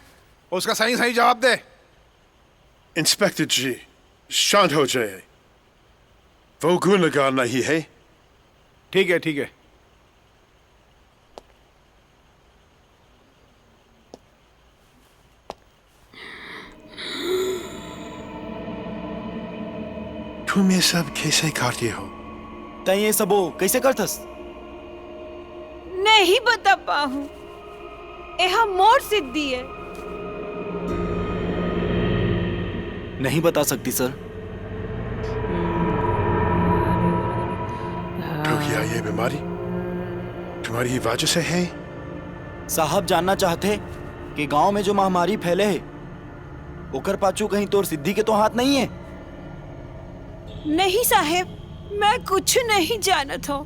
उसका सही सही जवाब दे। इंस्पेक्टर जी, शांत हो जाए। वो गुनहगार नहीं है। ठीक है ठीक है। तुम ये सब कैसे करती हो? तय ये सब कैसे करतस? नहीं बता पाहू, यह मोर सिद्धि है। नहीं बता सकती सर। तो क्या ये बीमारी तुम्हारी ही वजह से है? साहब जानना चाहते कि गांव में जो महामारी फैले है ओकर पाछू कहीं तोर सिद्धि के तो हाथ नहीं है? नहीं साहेब, मैं कुछ नहीं जानत हूँ।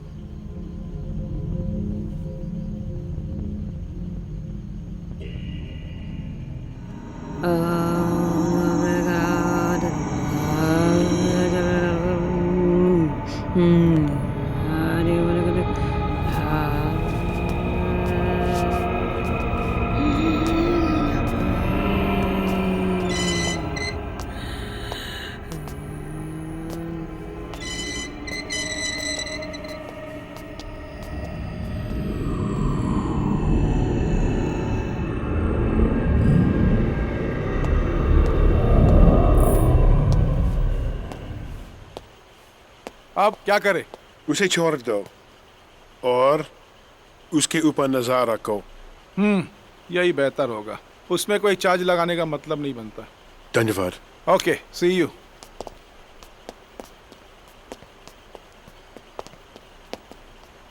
अब क्या करे? उसे छोड़ दो और उसके ऊपर नजर रखो। यही बेहतर होगा। उसमें कोई चार्ज लगाने का मतलब नहीं बनता। धन्यवाद। Okay, see you.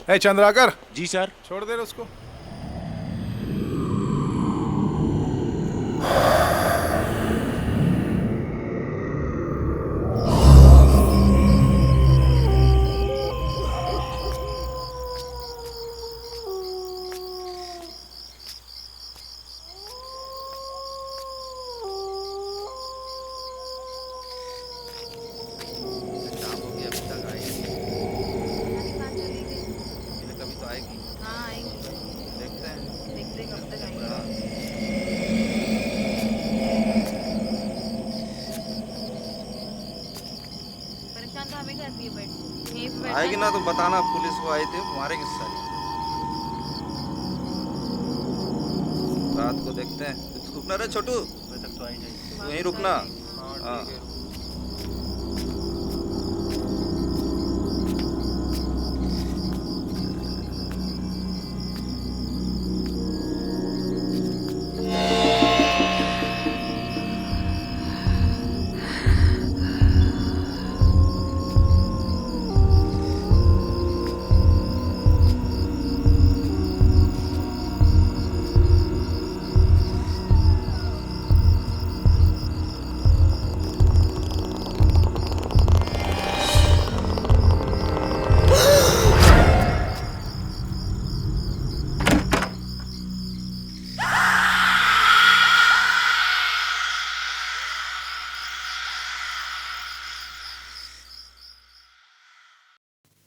चंद्राकर। जी सर। छोड़ दे उसको। आएगी ना तो बताना, पुलिस को आई थी मारेगी सारी। रात को देखते हैं। रुकना रे छोटू, वहीं रुकना। हाँ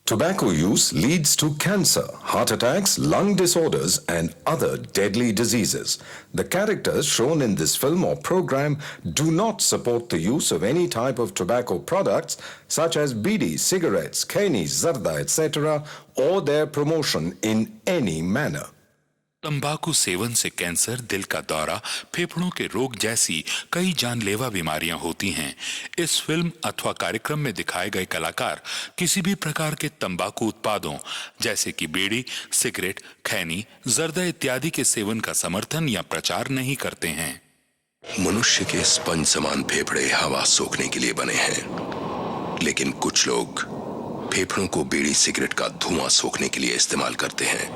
Tobacco use leads to cancer, heart attacks, lung disorders, and other deadly diseases. The characters shown in this film or program do not support the use of any type of tobacco products such as bidi, cigarettes, kheni, zarda, etc., or their promotion in any manner. तंबाकू seven से cancer, दिल का दौरा, फेफड़ों के रोग जैसी कई जानलेवा बीमारियां होती हैं। इस फिल्म अथवा कार्यक्रम में दिखाए गए कलाकार किसी भी प्रकार के तंबाकू उत्पादों जैसे कि बीड़ी, सिगरेट, खैनी, जर्दा इत्यादि के सेवन का समर्थन या प्रचार नहीं करते हैं। मनुष्य के स्पंज समान फेफड़े हवा सोखने के लिए बने हैं, लेकिन कुछ लोग फेफड़ों को बीड़ी, सिगरेट का धुआं सोखने के लिए इस्तेमाल करते हैं।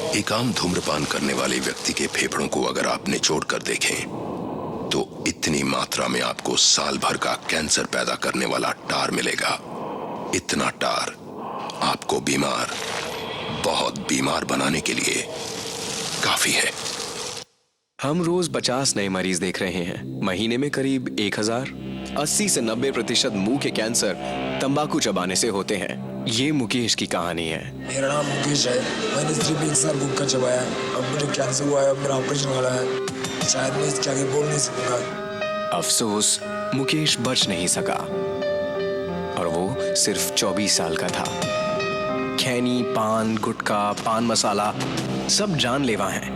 एक आम धूम्रपान करने वाले व्यक्ति के फेफड़ों को अगर आप निचोड़ कर देखें तो इतनी मात्रा में आपको साल भर का कैंसर पैदा करने वाला टार मिलेगा। इतना टार आपको बीमार, बहुत बीमार बनाने के लिए काफी है। हम रोज 50 नए मरीज देख रहे हैं, महीने में करीब 1000। 80 से 90% मुंह के कैंसर तंबाकू चबाने से होते हैं। ये मुकेश की कहानी है। मेरा नाम मुकेश है। मैंने सिर्फ 1 साल गुटखा चबाया, अब मुझे कैंसर हुआ है, अब मेरा ऑपरेशन वाला है। शायद मैं इसके आगे बोल नहीं सकूंगा। अफसोस, मुकेश बच नहीं सका और वो सिर्फ 24 साल का था। खैनी, पान, गुटखा, पान मसाला सब जानलेवा हैं।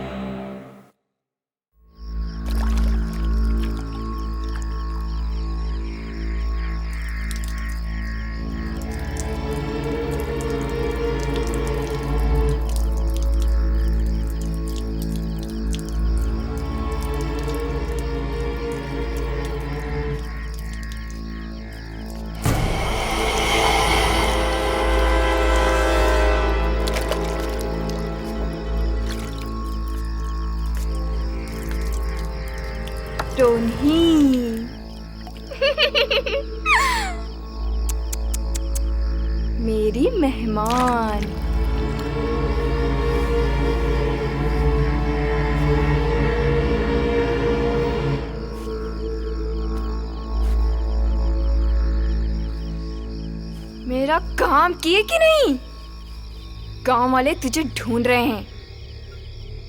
मेरी मेहमान। मेरा काम किए कि नहीं? गांव वाले तुझे ढूंढ रहे हैं,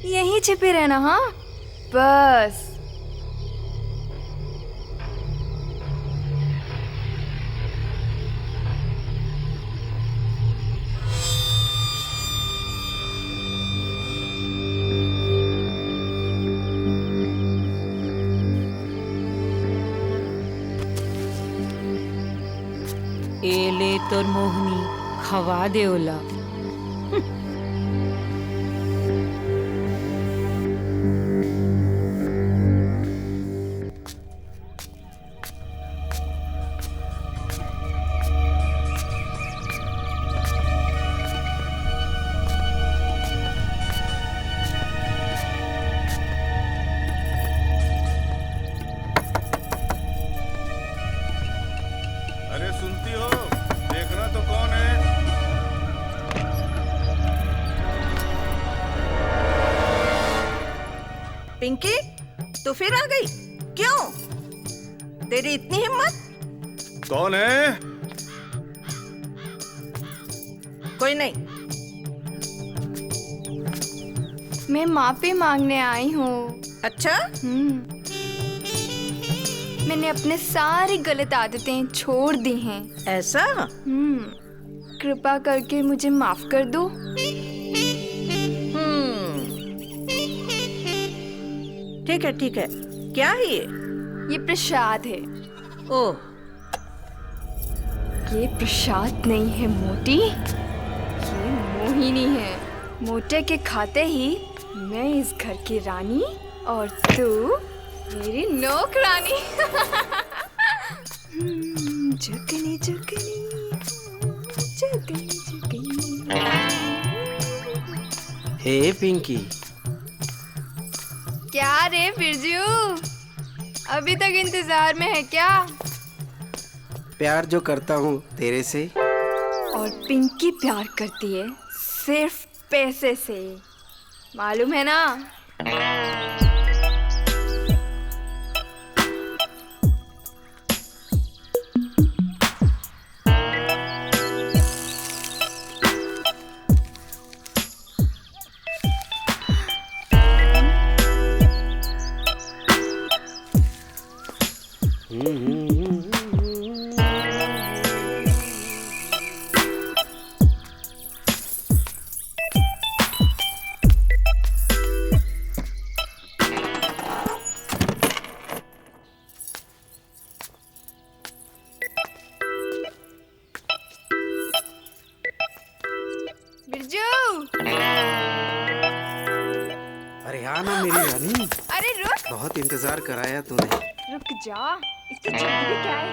यहीं छिपे रहना। हाँ बस। एले तोर मोहनी खवा दे ओला। अरे सुनती हो? देखना तो कौन है? पिंकी, तू फिर आ गई? क्यों? तेरी इतनी हिम्मत? कौन है? कोई नहीं। मैं माफी मांगने आई हूँ। अच्छा? मैंने अपने सारी गलत आदतें छोड़ दी हैं। ऐसा? कृपा करके मुझे माफ कर दो। ठीक है ठीक है। क्या है ये प्रसाद है। ओह, ये प्रसाद नहीं है मोटी, ये मोहिनी है। मोटे के खाते ही मैं इस घर की रानी और तू मेरी नौकरानी। जुगनी जुगनी जुगनी जुगनी। हे पिंकी। क्या रे बिरजू, अभी तक इंतजार में है क्या? प्यार जो करता हूँ तेरे से। और पिंकी प्यार करती है सिर्फ पैसे से, मालूम है ना? अरे हाँ ना मेरी रानी। अरे रुक। बहुत इंतजार कराया तूने। रुक जा, इतनी जल्दी भी क्या है?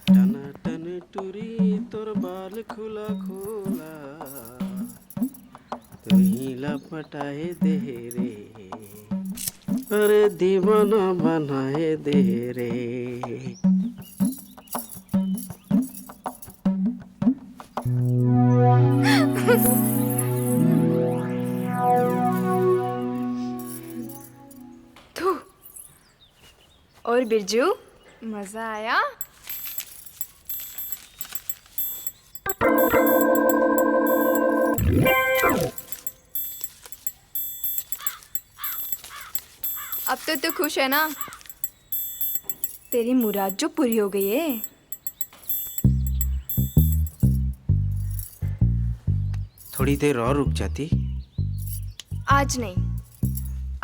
टना टन टुरी तोर बाल खुला खोला, तू ही लपटाए दे रे, अरे दीवाना बनाए दे रे। और बिरजू, मजा आया? अब तो तू खुश है ना? तेरी मुराद जो पूरी हो गई है। थोड़ी देर और रुक जाती। आज नहीं,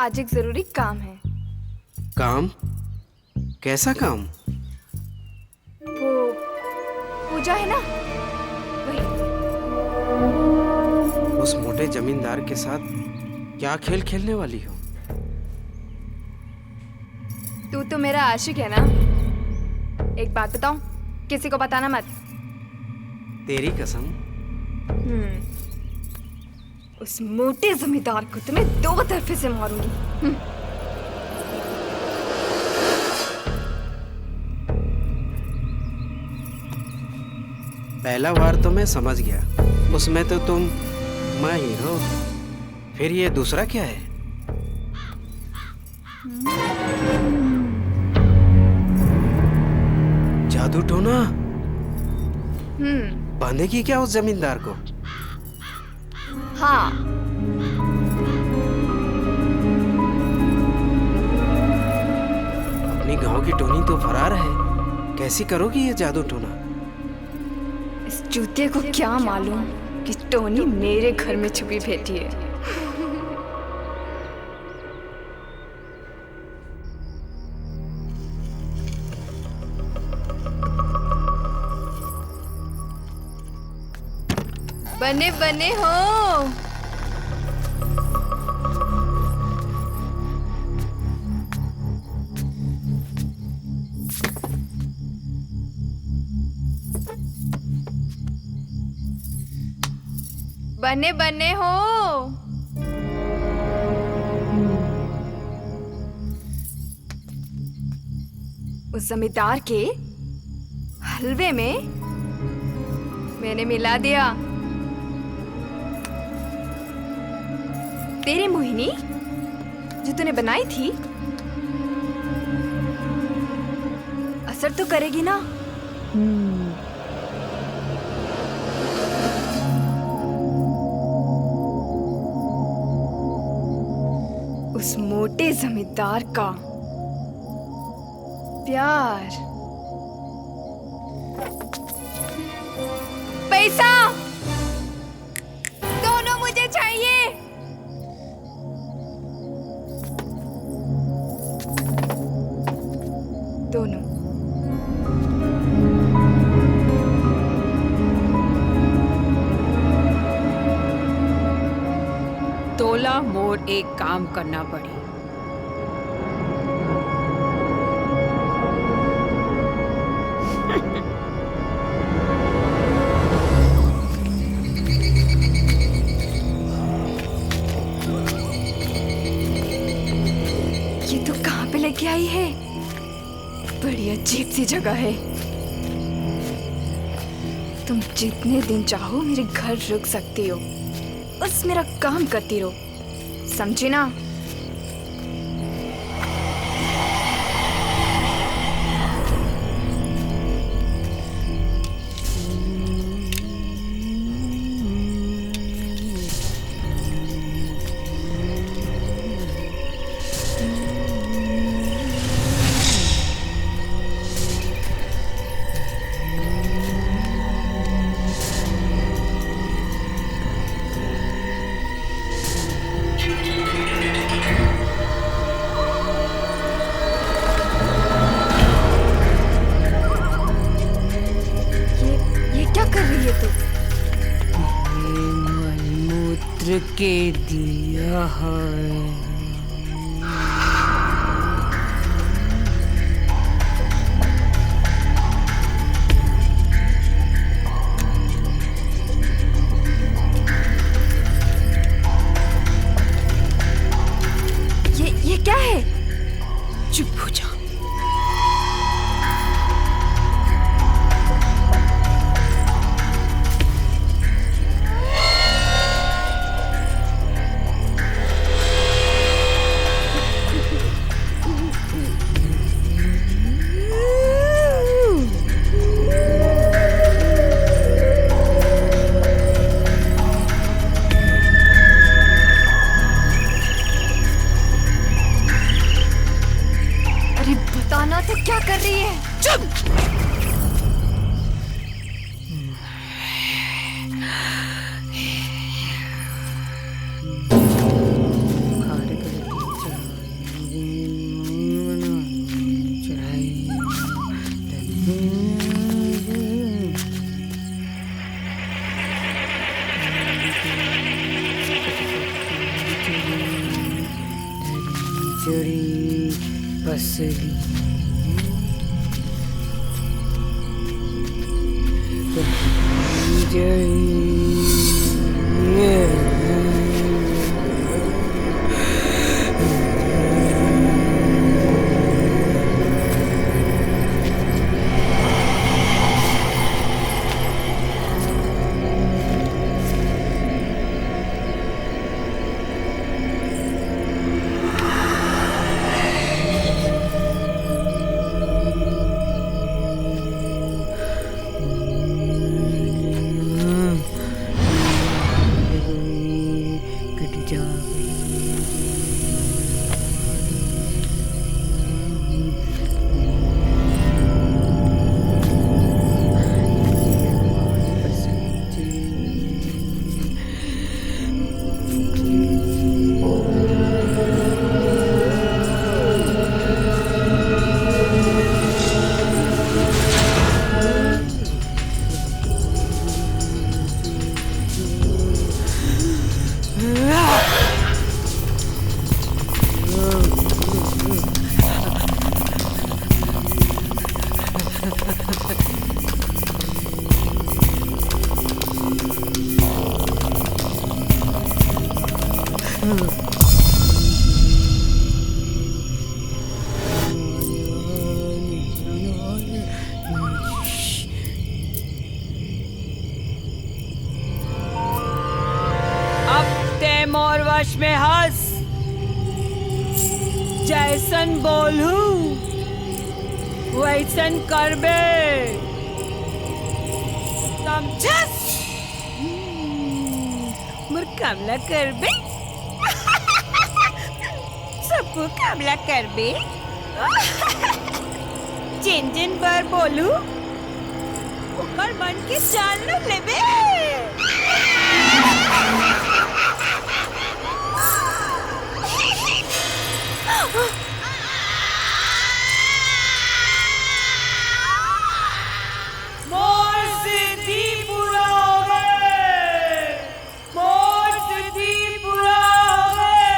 आज एक जरूरी काम है। काम? कैसा काम? वो पूजा है ना, वही। उस मोटे जमींदार के साथ क्या खेल खेलने वाली हो? तू तो मेरा आशिक है ना। एक बात बताऊं, किसी को बताना मत। तेरी कसम। उस मोटे जमींदार को तुम्हें दो तरफे से मारूंगी। पहला वार तो मैं समझ गया, उसमें तो तुम माहिर हो। फिर ये दूसरा क्या है? जादू टोना? बांधेगी क्या उस जमींदार को? हाँ। अपनी गांव की टोनी तो फरार है, कैसी करोगी ये जादू टोना? इस जूते को क्या मालूम कि टोनी मेरे घर में छुपी बैठी है। बने बने हो। बने बने हो। उस जमींदार के हलवे में मैंने मिला दिया तेरी मोहिनी जो तूने बनाई थी। असर तो करेगी ना? उस मोटे जमींदार का प्यार पैसा दोनों मुझे चाहिए। दोनों। तोला मोर एक काम करना पड़ी। ये तो कहाँ पे लेके आई है? बड़ी अजीब सी जगह है। तुम जितने दिन चाहो मेरे घर रुक सकती हो, बस मेरा काम करती रहो, समझी ना? के दिया है। ये क्या है? चुप हो जा। बताना तो क्या कर रही है? चुप! पसली मोर वश में हंस, जैसन बोलू वैसन करबे, समझस? मोर कामला करबे, सबको कामला करबे, जिन जिन बार बोलू ओकर मन के जान न लेबे। मोर सिद्धि पूरा हो गए, मोर सिद्धि पूरा हो गए।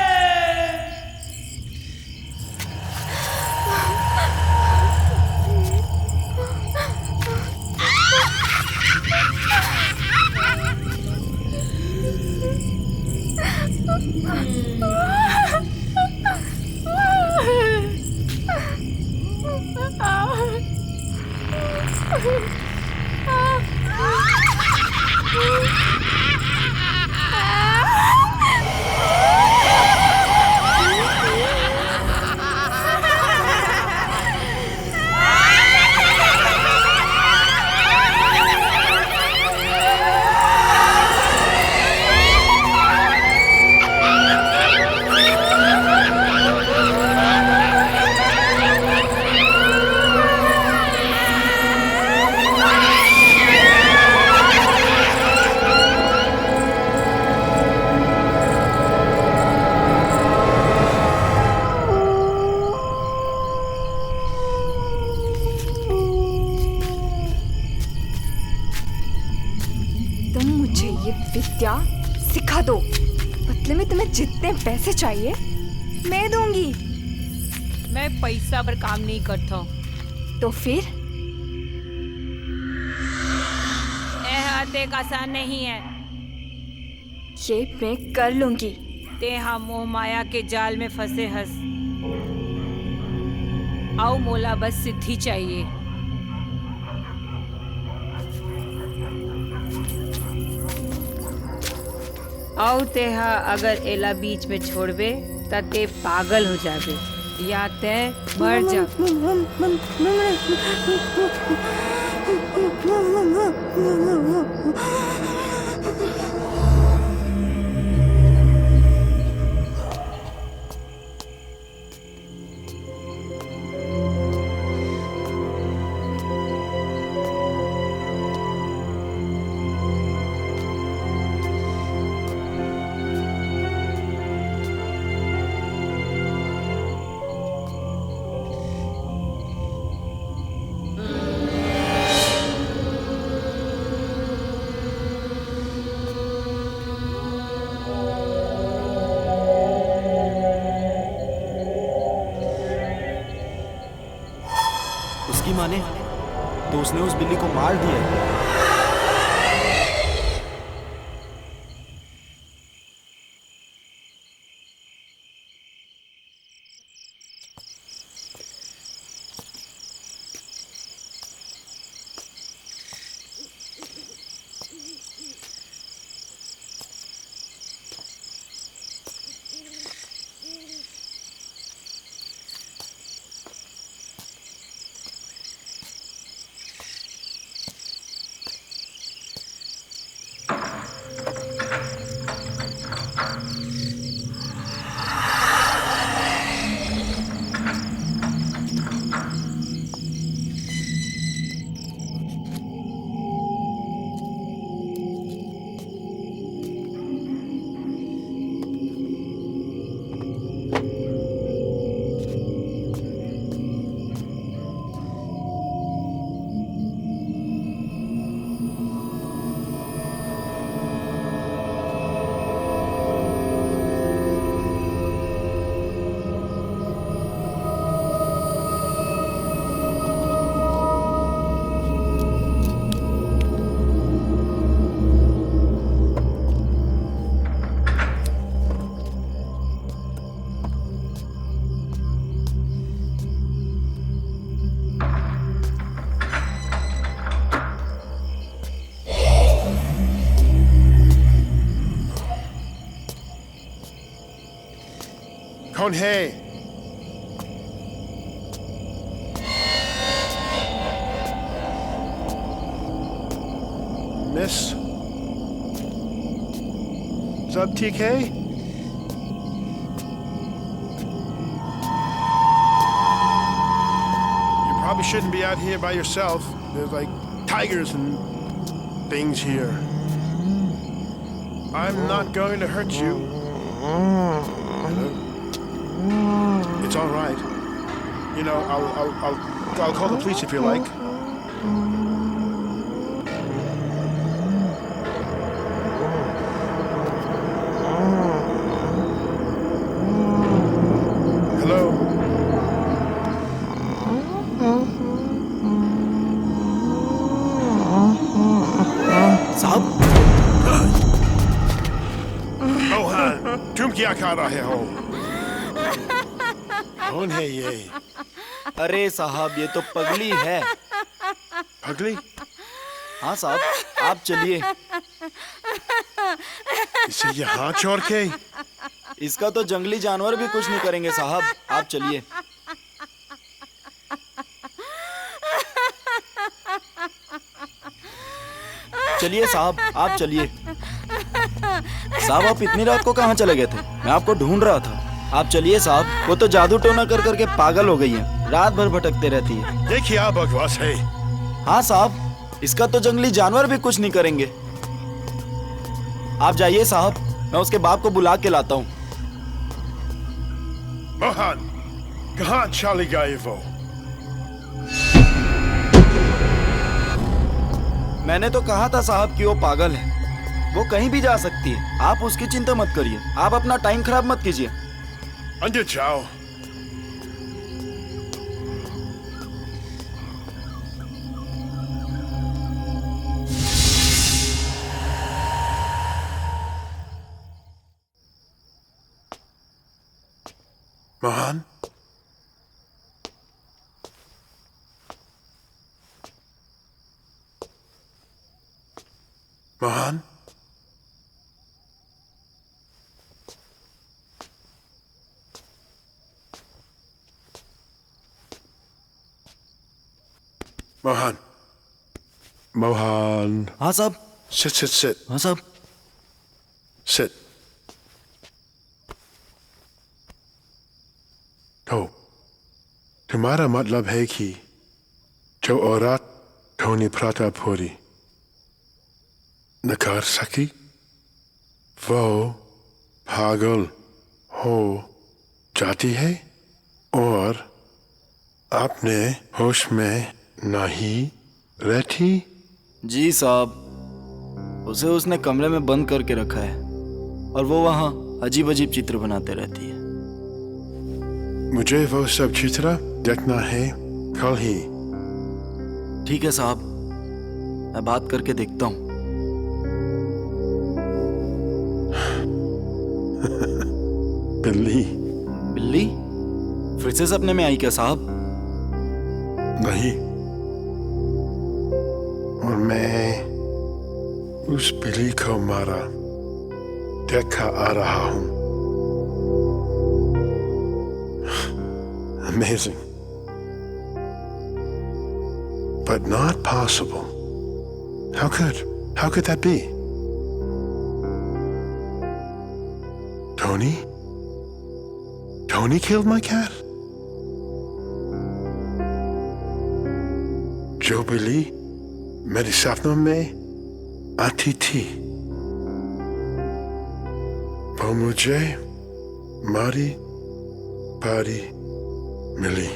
तुम मुझे ये विद्या सिखा दो, बदले में तुम्हें जितने पैसे चाहिए मैं दूंगी। मैं पैसा पर काम नहीं करता। तो फिर देख आसान नहीं है। ये मैं कर लूंगी। ते हम मोह माया के जाल में फंसे हंस। आओ मोला बस सिद्धि चाहिए। आओ तेहा अगर एला बीच में छोड़बे त ते पागल हो जाबे या ते मर जा। उसकी माने तो उसने उस बिल्ली को मार दिया। Konhei. Miss? Sab theek hai? You probably shouldn't be out here by yourself. There's like tigers and things here. I'm not going to hurt you. It's all right. You know, I'll call the police if you like. क्या खा रहे हो? कौन है ये? अरे साहब ये तो पगली है। पगली? हाँ साहब, आप चलिए। इसे यहाँ छोड़ के? इसका तो जंगली जानवर भी कुछ नहीं करेंगे साहब, आप चलिए। चलिए साहब, आप चलिए। साहब आप इतनी रात को कहाँ चले गए थे? मैं आपको ढूंढ रहा था। आप चलिए साहब, वो तो जादू टोना कर करके पागल हो गई है, रात भर भटकते रहती है। देखिए आप बकवास है। हाँ साहब, इसका तो जंगली जानवर भी कुछ नहीं करेंगे। आप जाइए साहब, मैं उसके बाप को बुला के लाता हूँ। मोहन, कहाँ चली गई वो? मैंने तो कहा था साहब कि वो पागल है, वो कहीं भी जा सकती है। आप उसकी चिंता मत करिए, आप अपना टाइम खराब मत कीजिए। अंदर जाओ। मोहन, मोहन, मोहन, मोहन। हाँ साहब। Sit, sit, sit. हाँ साहब। Sit. तो तुम्हारा मतलब है कि जो औरत टोनी प्रतापपुरी न कर सकी, वो पागल हो जाती है और अपने होश में नहीं रहती? जी साहब, उसे उसने कमरे में बंद करके रखा है और वो वहाँ अजीब अजीब चित्र बनाते रहती है। मुझे वो सब चित्र देखना है कल ही। ठीक है साहब, मैं बात करके देखता हूँ। बिल्ली? बिल्ली फिर से सपने में आई क्या साहब? नहीं, और मैं उस बिल्ली को मारा देखा आ रहा हूँ। Amazing, but not possible. How could that be? Tony killed my cat? जो बिल्ली मेरे सपनों में आती थी, वो मुझे मारी पारी मिली।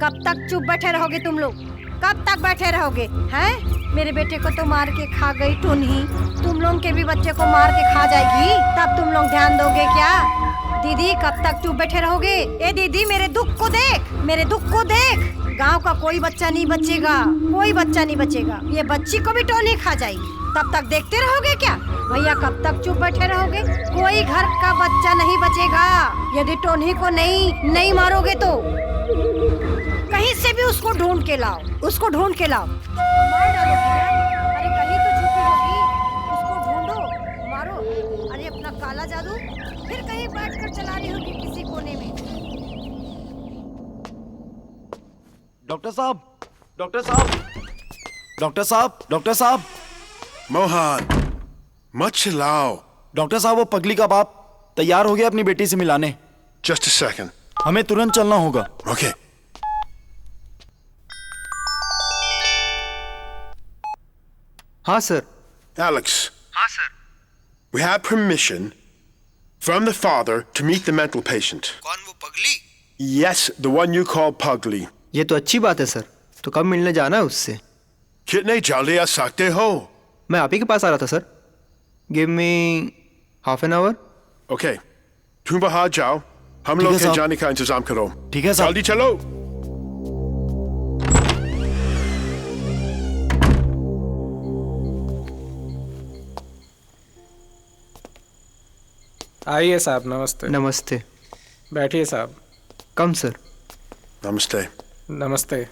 कब तक चुप बैठे रहोगे तुम लोग? कब तक बैठे रहोगे? हैं? मेरे बेटे को तो मार के खा गई टुनही, तुम लोग के भी बच्चे को मार के खा जाएगी, तब तुम लोग ध्यान दोगे क्या? दीदी कब तक चुप बैठे रहोगे? ए दीदी मेरे दुख को देख, मेरे दुख को देख। गांव का कोई बच्चा नहीं बचेगा, कोई बच्चा नहीं बचेगा। ये बच्ची को भी टोनी खा जाएगी। तब तक देखते रहोगे क्या? भैया कब तक चुप बैठे रहोगे? कोई घर का बच्चा नहीं बचेगा यदि टोनी को नहीं मारोगे तो। कहीं से भी उसको ढूंढ के लाओ, उसको ढूंढ के लाओ। मार डालो भैया। अरे कहीं तो छुपी होगी, उसको ढूंढो, मारो। अरे अपना काला जादू फिर कहीं बैठकर चला रही होगी किसी कोने में। डॉक्टर साहब, डॉक्टर साहब, डॉक्टर साहब, डॉक्टर साहब। मोहन, मत चिल्लाओ। डॉक्टर साहब, वो पगली का बाप तैयार हो गया अपनी बेटी से मिलाने। Just a second. हमें तुरंत चलना होगा। Okay. हाँ सर। Alex. हाँ sir. We have permission from the father to meet the mental patient. कौन वो पगली? Yes, the one you call Pugly. ये तो अच्छी बात है सर। तो कब मिलने जाना है उससे? कितने जल्दी आ सकते हो? मैं आप ही के पास आ रहा था sir. Give me half an hour. Okay. तुम बाहर जाओ, हम लोग के जाने का इंतजाम करो। ठीक है साहब। जल्दी चलो। आइए साहब, नमस्ते। नमस्ते। बैठिए साहब। कम सर। नमस्ते। नमस्ते।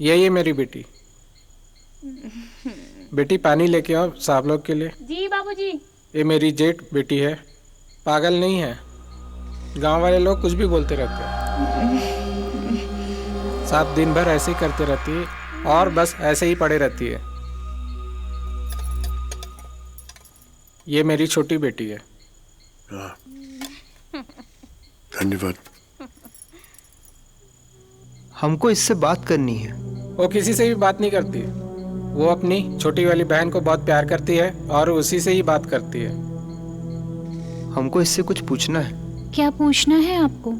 ये मेरी बेटी। बेटी पानी लेके आओ साहब लोग के लिए। जी बाबूजी। ये मेरी जेठ बेटी है, पागल नहीं है। गांव वाले लोग कुछ भी बोलते रहते हैं। साहब दिन भर ऐसे ही करते रहती है और बस ऐसे ही पड़े रहती है। ये मेरी छोटी बेटी है। धन्यवाद। हमको इससे बात करनी है। वो किसी से भी बात नहीं करती। वो अपनी छोटी वाली बहन को बहुत प्यार करती है और उसी से ही बात करती है। हमको इससे कुछ पूछना है। क्या पूछना है आपको?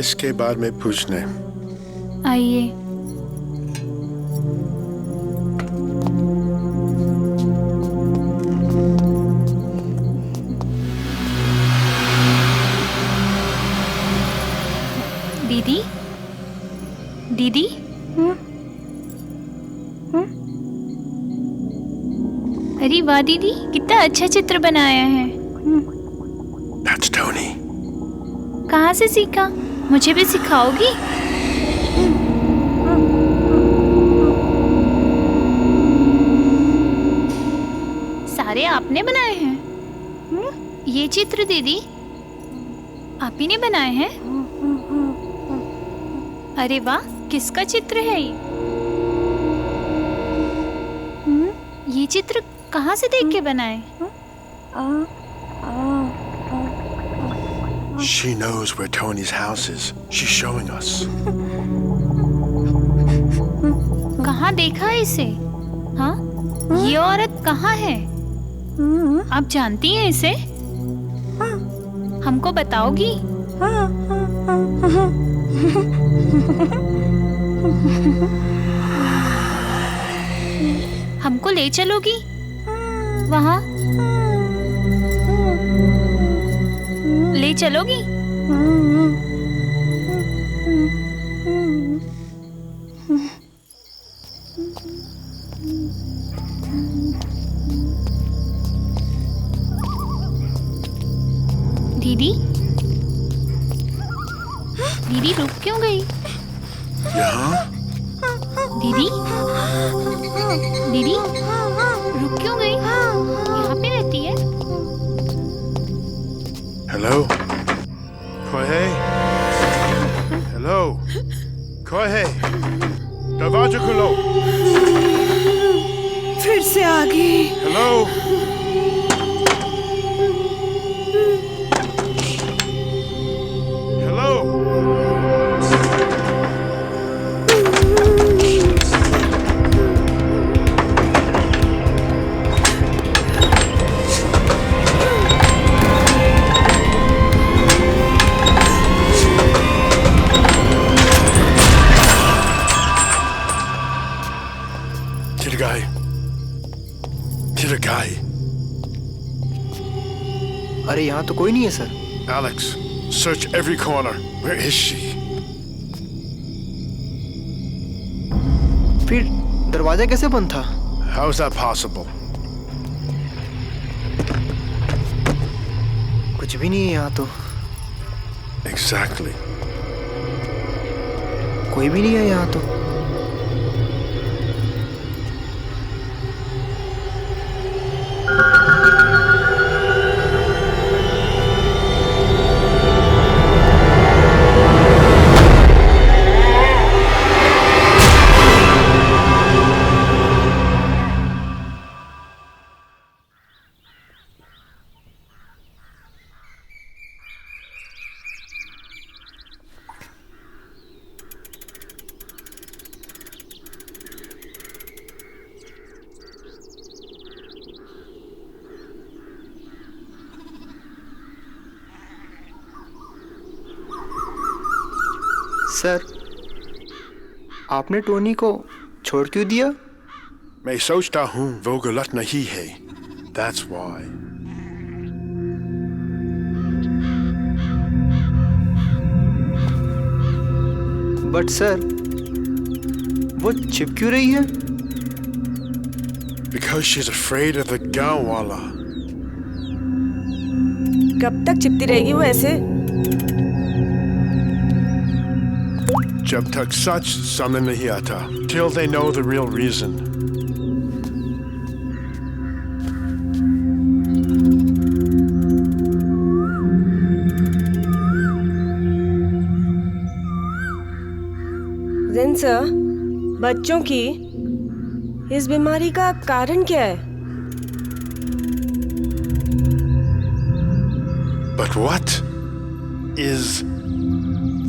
इसके बारे में पूछने। आइए। दीदी, दीदी, अरे वाह दीदी, कितना अच्छा चित्र बनाया है। That's Tony. कहाँ से सीखा? मुझे भी सिखाओगी? सारे आपने बनाए हैं? ये चित्र दीदी आप ही ने बनाए हैं? अरे वाह, किसका चित्र है ये? ये चित्र कहाँ से देख के बनाए? She knows where Tony's house is. She's showing us. कहाँ देखा इसे? हाँ? ये औरत कहाँ है? आप जानती हैं इसे? हमको बताओगी? हमको ले चलोगी वहाँ? ले चलोगी? दीदी, दीदी रुक क्यों गई? यहाँ? दीदी, दीदी रुक क्यों गई? यहाँ पे रहती है? Hello? Jorge? Hello? Jorge? दरवाजा खोलो। फिर से आ गई। Hello? अरे यहाँ तो कोई नहीं है sir. Alex, search every corner. Where is she? दरवाजा कैसे बंद था? How is that possible? कुछ भी नहीं है यहाँ तो। Exactly. कोई भी नहीं है यहाँ तो। सर, आपने टोनी को छोड़ क्यों दिया? मैं सोचता हूँ वो गलत नहीं है। That's why. बट सर, वो छिप क्यों रही है? Because she's afraid of the गांव वाला। कब तक छिपती रहेगी वो ऐसे? जब तक सच सामने नहीं आता, till they know the real reason. Then sir, बच्चों की इस बीमारी का कारण क्या है? But what is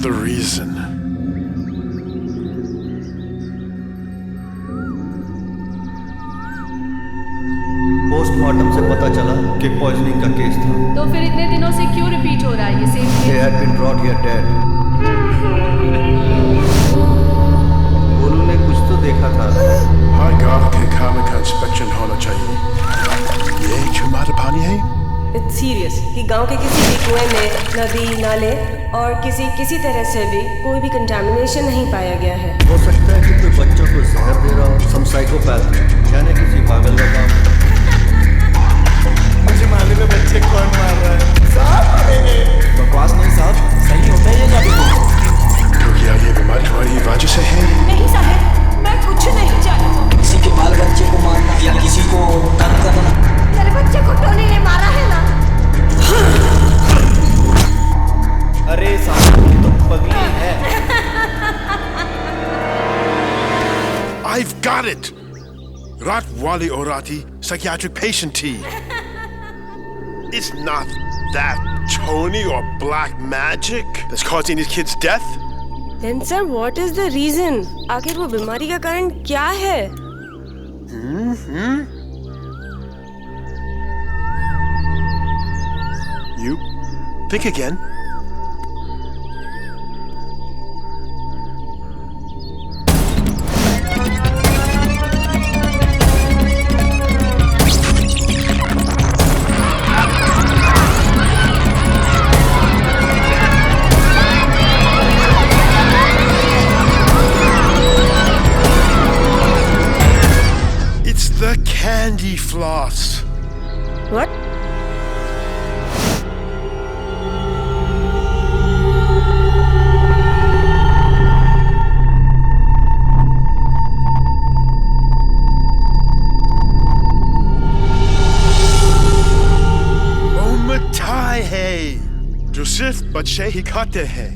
the reason? Postmortem से पता चला कि पॉइजनिंग का केस था। तो फिर इतने दिनों से क्यों रिपीट हो रहा है ये same case? They had been brought here dead. Golu ने कुछ तो देखा था। हर गांव के खाने का इंस्पेक्शन होना चाहिए। ये चुमार पानी है? It's serious कि गांव के किसी भी कुएं में, नदी, नाले और किसी तरह से भी कोई भी कंटामिनेशन नहीं पाया गया है। हो सकता है कि कोई बच्चों को जहर दे रहा हो, some psychopath, यानी किसी पागल का काम। मुझे मालूम है बच्चे कौन मार रहा है। साहब मरेंगे। बकवास नहीं साहब, सही होता है ये जादू। तो क्या ये बीमारी तुम्हारी वजह से है? नहीं साहब, मैं कुछ नहीं जानता। किसी के बाल बच्चे को मारना या किसी को तंग करना। मेरे बच्चे को टोनी ने मारा है ना? अरे साहब तो पगली है। I've got it. Ratwali Orati, psychiatric patient T. It's not that Tony or black magic that's causing these kids' death. Then sir, what is the reason? आखिर वो बीमारी का कारण क्या है? You think again. It's the candy floss. What? वो मिठाई है जो सिर्फ बच्चे ही खाते हैं।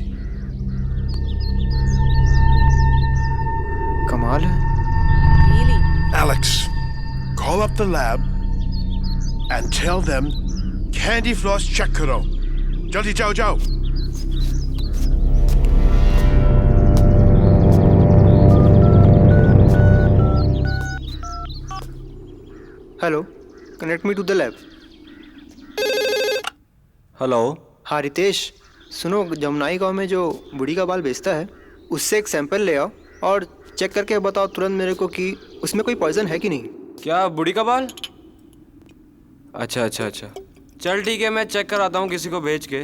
कमाल है। Alex, call up the lab and tell them candy floss check करो। जल्दी जाओ जाओ। Hello, connect me to the lab. Hello. हाँ रितेश, सुनो, जमुनाई गांव में जो बूढ़ी का बाल बेचता है उससे एक सैंपल ले आओ और चेक करके बताओ तुरंत मेरे को कि उसमें कोई पॉइजन है कि नहीं। क्या बूढ़ी का बाल? अच्छा अच्छा अच्छा, चल ठीक है, मैं चेक कराता हूँ किसी को भेज के,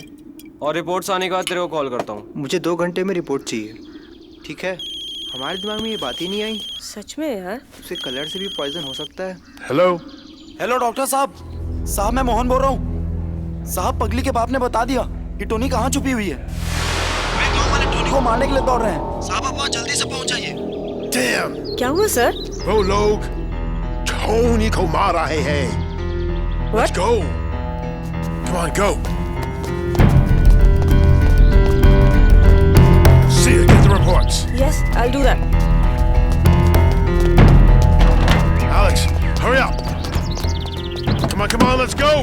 और रिपोर्ट्स आने के बाद तेरे को कॉल करता हूँ। मुझे 2 घंटे में रिपोर्ट चाहिए, ठीक है? हमारे दिमाग में ये बात ही नहीं आई। सच में यार? उसे कलर से भी पॉइजन हो सकता है। हेलो हेलो डॉक्टर साहब। साहब मैं मोहन बोल रहा हूँ। साहब पगली के बाप ने बता दिया कि टोनी कहाँ छुपी हुई है। मैं गांव वाले टोनी को मारने के लिए दौड़ रहे हैं। साहब आप वहाँ जल्दी से पहुँच जाइए। Damn! क्या हुआ सर? वो लोग टोनी को मार रहे हैं। Let's go. Come on, go. See you. Get the reports. Yes, I'll do that. Alex, hurry up. Come on, let's go.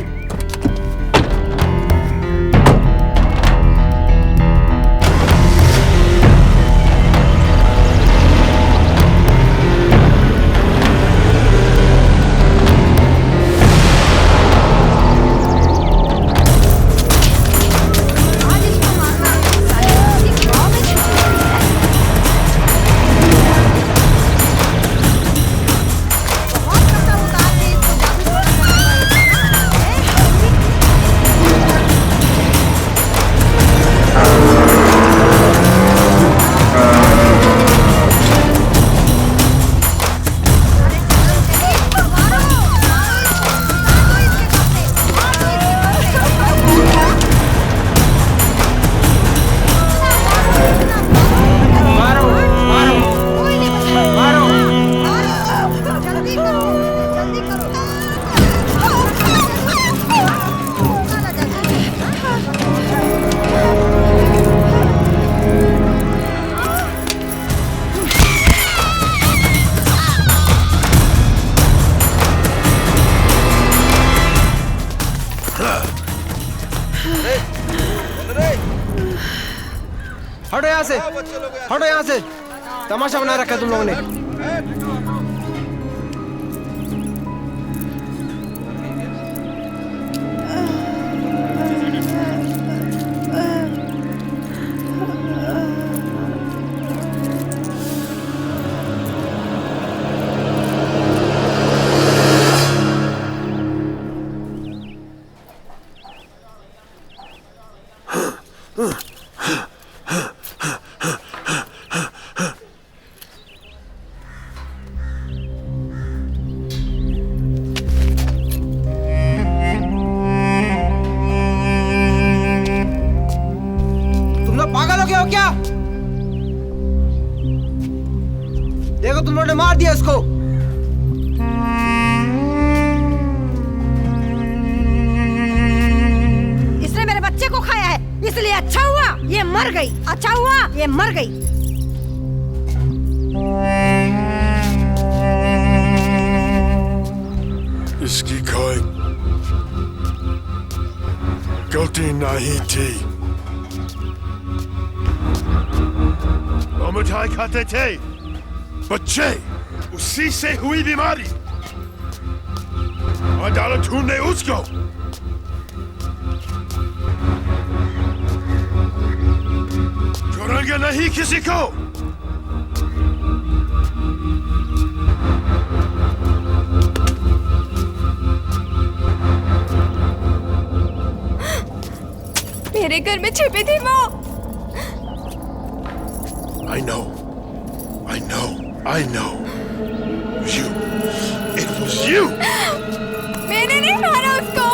हटो यहाँ से, हटो यहाँ से। तमाशा बना रखा है तुम लोगों ने। पागल हो गए हो क्या? देखो तुम लोगों ने मार दिया इसको। इसने मेरे बच्चे को खाया है, इसलिए अच्छा हुआ ये मर गई। अच्छा हुआ ये मर गई। इसकी कोई गलती नहीं थी। वो मिठाई खाते थे बच्चे, उसी से हुई बीमारी। और डालो ढूंढने उसको। छोड़ेंगे नहीं किसी को। मेरे घर में छिपी थी वो। I know. You. It was you. मैंने नहीं मारा उसको।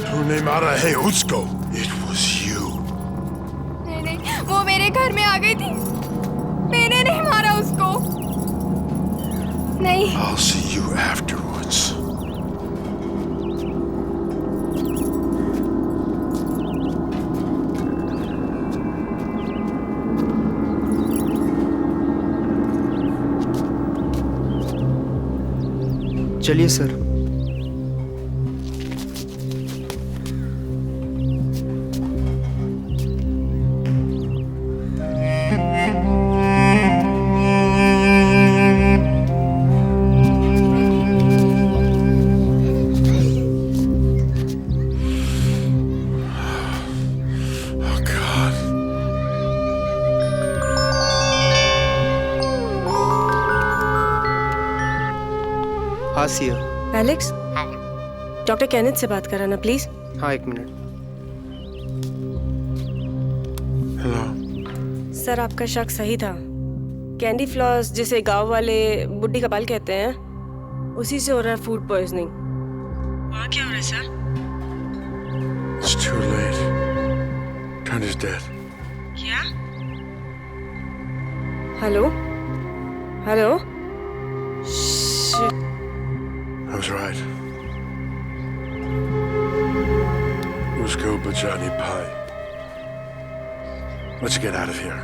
तूने मारा है उसको। It was you. नहीं, वो मेरे घर में आ गई थी। मैंने नहीं मारा उसको। नहीं। I'll see you afterwards. चलिए सर। आसिया। एलेक्स, डॉक्टर केनेथ से बात कराना प्लीज। हाँ, एक मिनट। सर, आपका शक सही था। कैंडी फ्लॉस जिसे गांव वाले बुड्ढी कपाल कहते हैं, उसी से हो रहा है फूड पॉइजनिंग। वहाँ क्या हो रहा है sir? It's too late. Trent is dead. क्या? Hello hello. Shit. I was right. Usko Bajani Pai. Let's get out of here.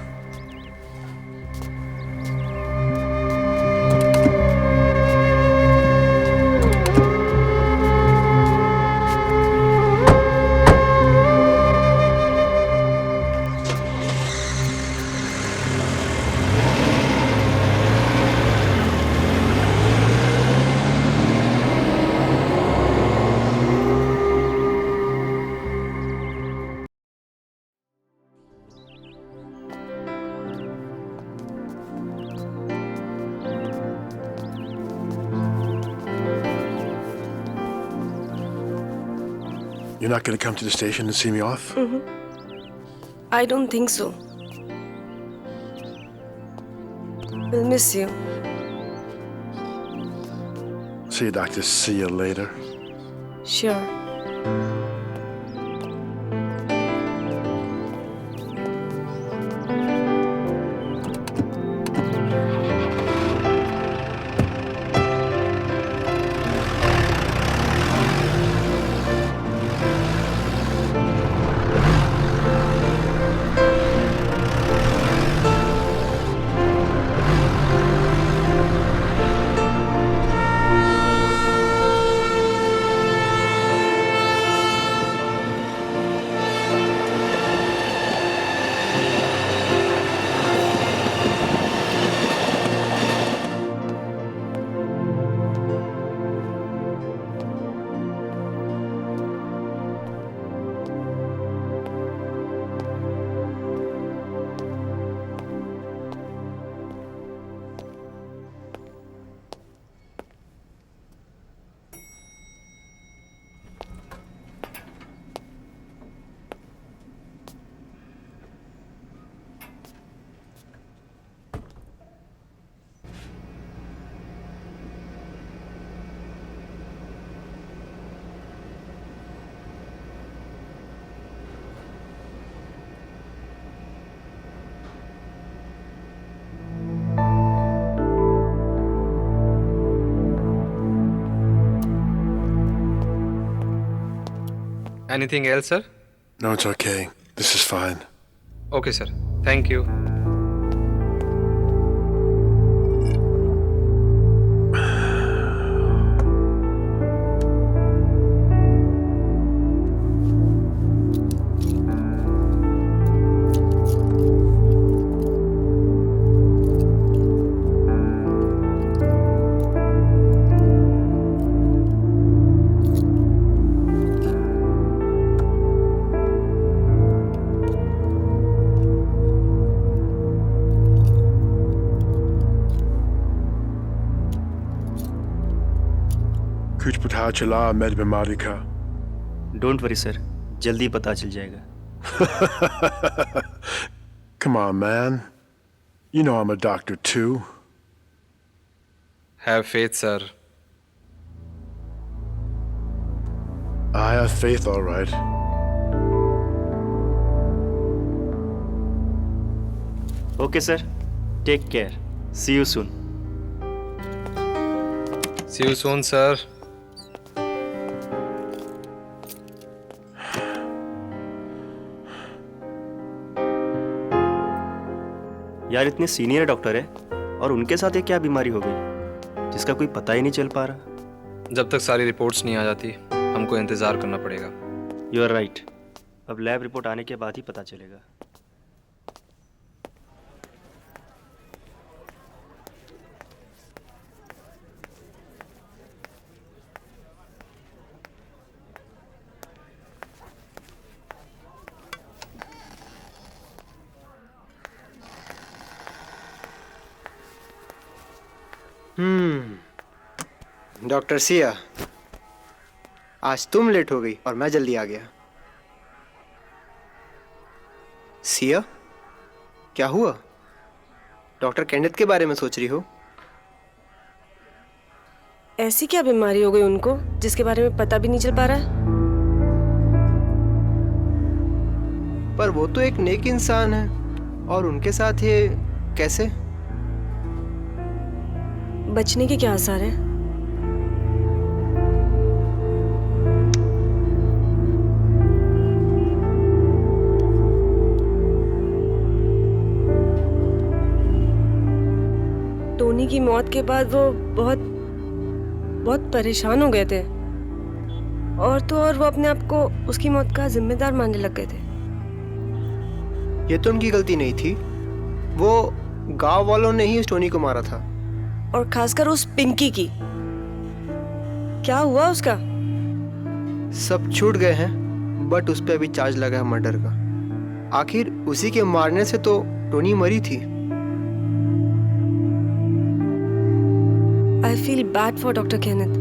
You're not going to come to the station and see me off? I don't think so. We'll miss you. See you, doctor. See you later. Sure. Anything else, sir? No, it's okay. This is fine. Okay, sir. Thank you. कुछ पता चला मेरी बीमारी का? Don't worry sir, जल्दी पता चल जाएगा। Come on, man. You know I'm a doctor too. Have faith, sir. I have faith, all right. Okay, sir. Take care. See you soon. See you soon, sir. यार इतने senior doctor है और उनके साथ ये क्या बीमारी हो गई जिसका कोई पता ही नहीं चल पा रहा। जब तक सारी रिपोर्ट्स नहीं आ जाती हमको इंतजार करना पड़ेगा। You are right. अब लैब रिपोर्ट आने के बाद ही पता चलेगा। डॉक्टर सिया, आज तुम लेट हो गई और मैं जल्दी आ गया। सिया, क्या हुआ? डॉक्टर केनेथ के बारे में सोच रही हो? ऐसी क्या बीमारी हो गई उनको जिसके बारे में पता भी नहीं चल पा रहा है? पर वो तो एक नेक इंसान है, और उनके साथ ये कैसे? बचने के क्या आसार हैं? टोनी की मौत के बाद वो बहुत परेशान हो गए थे, और तो और वो अपने आप को उसकी मौत का जिम्मेदार मानने लग गए थे। ये तो उनकी गलती नहीं थी, वो गांव वालों ने ही उस टोनी को मारा था। और खासकर उस पिंकी की। क्या हुआ उसका? सब छूट गए हैं, बट उस पे अभी चार्ज लगा है मर्डर का। आखिर उसी के मारने से तो टोनी मरी थी। I feel bad for Dr. Kenneth.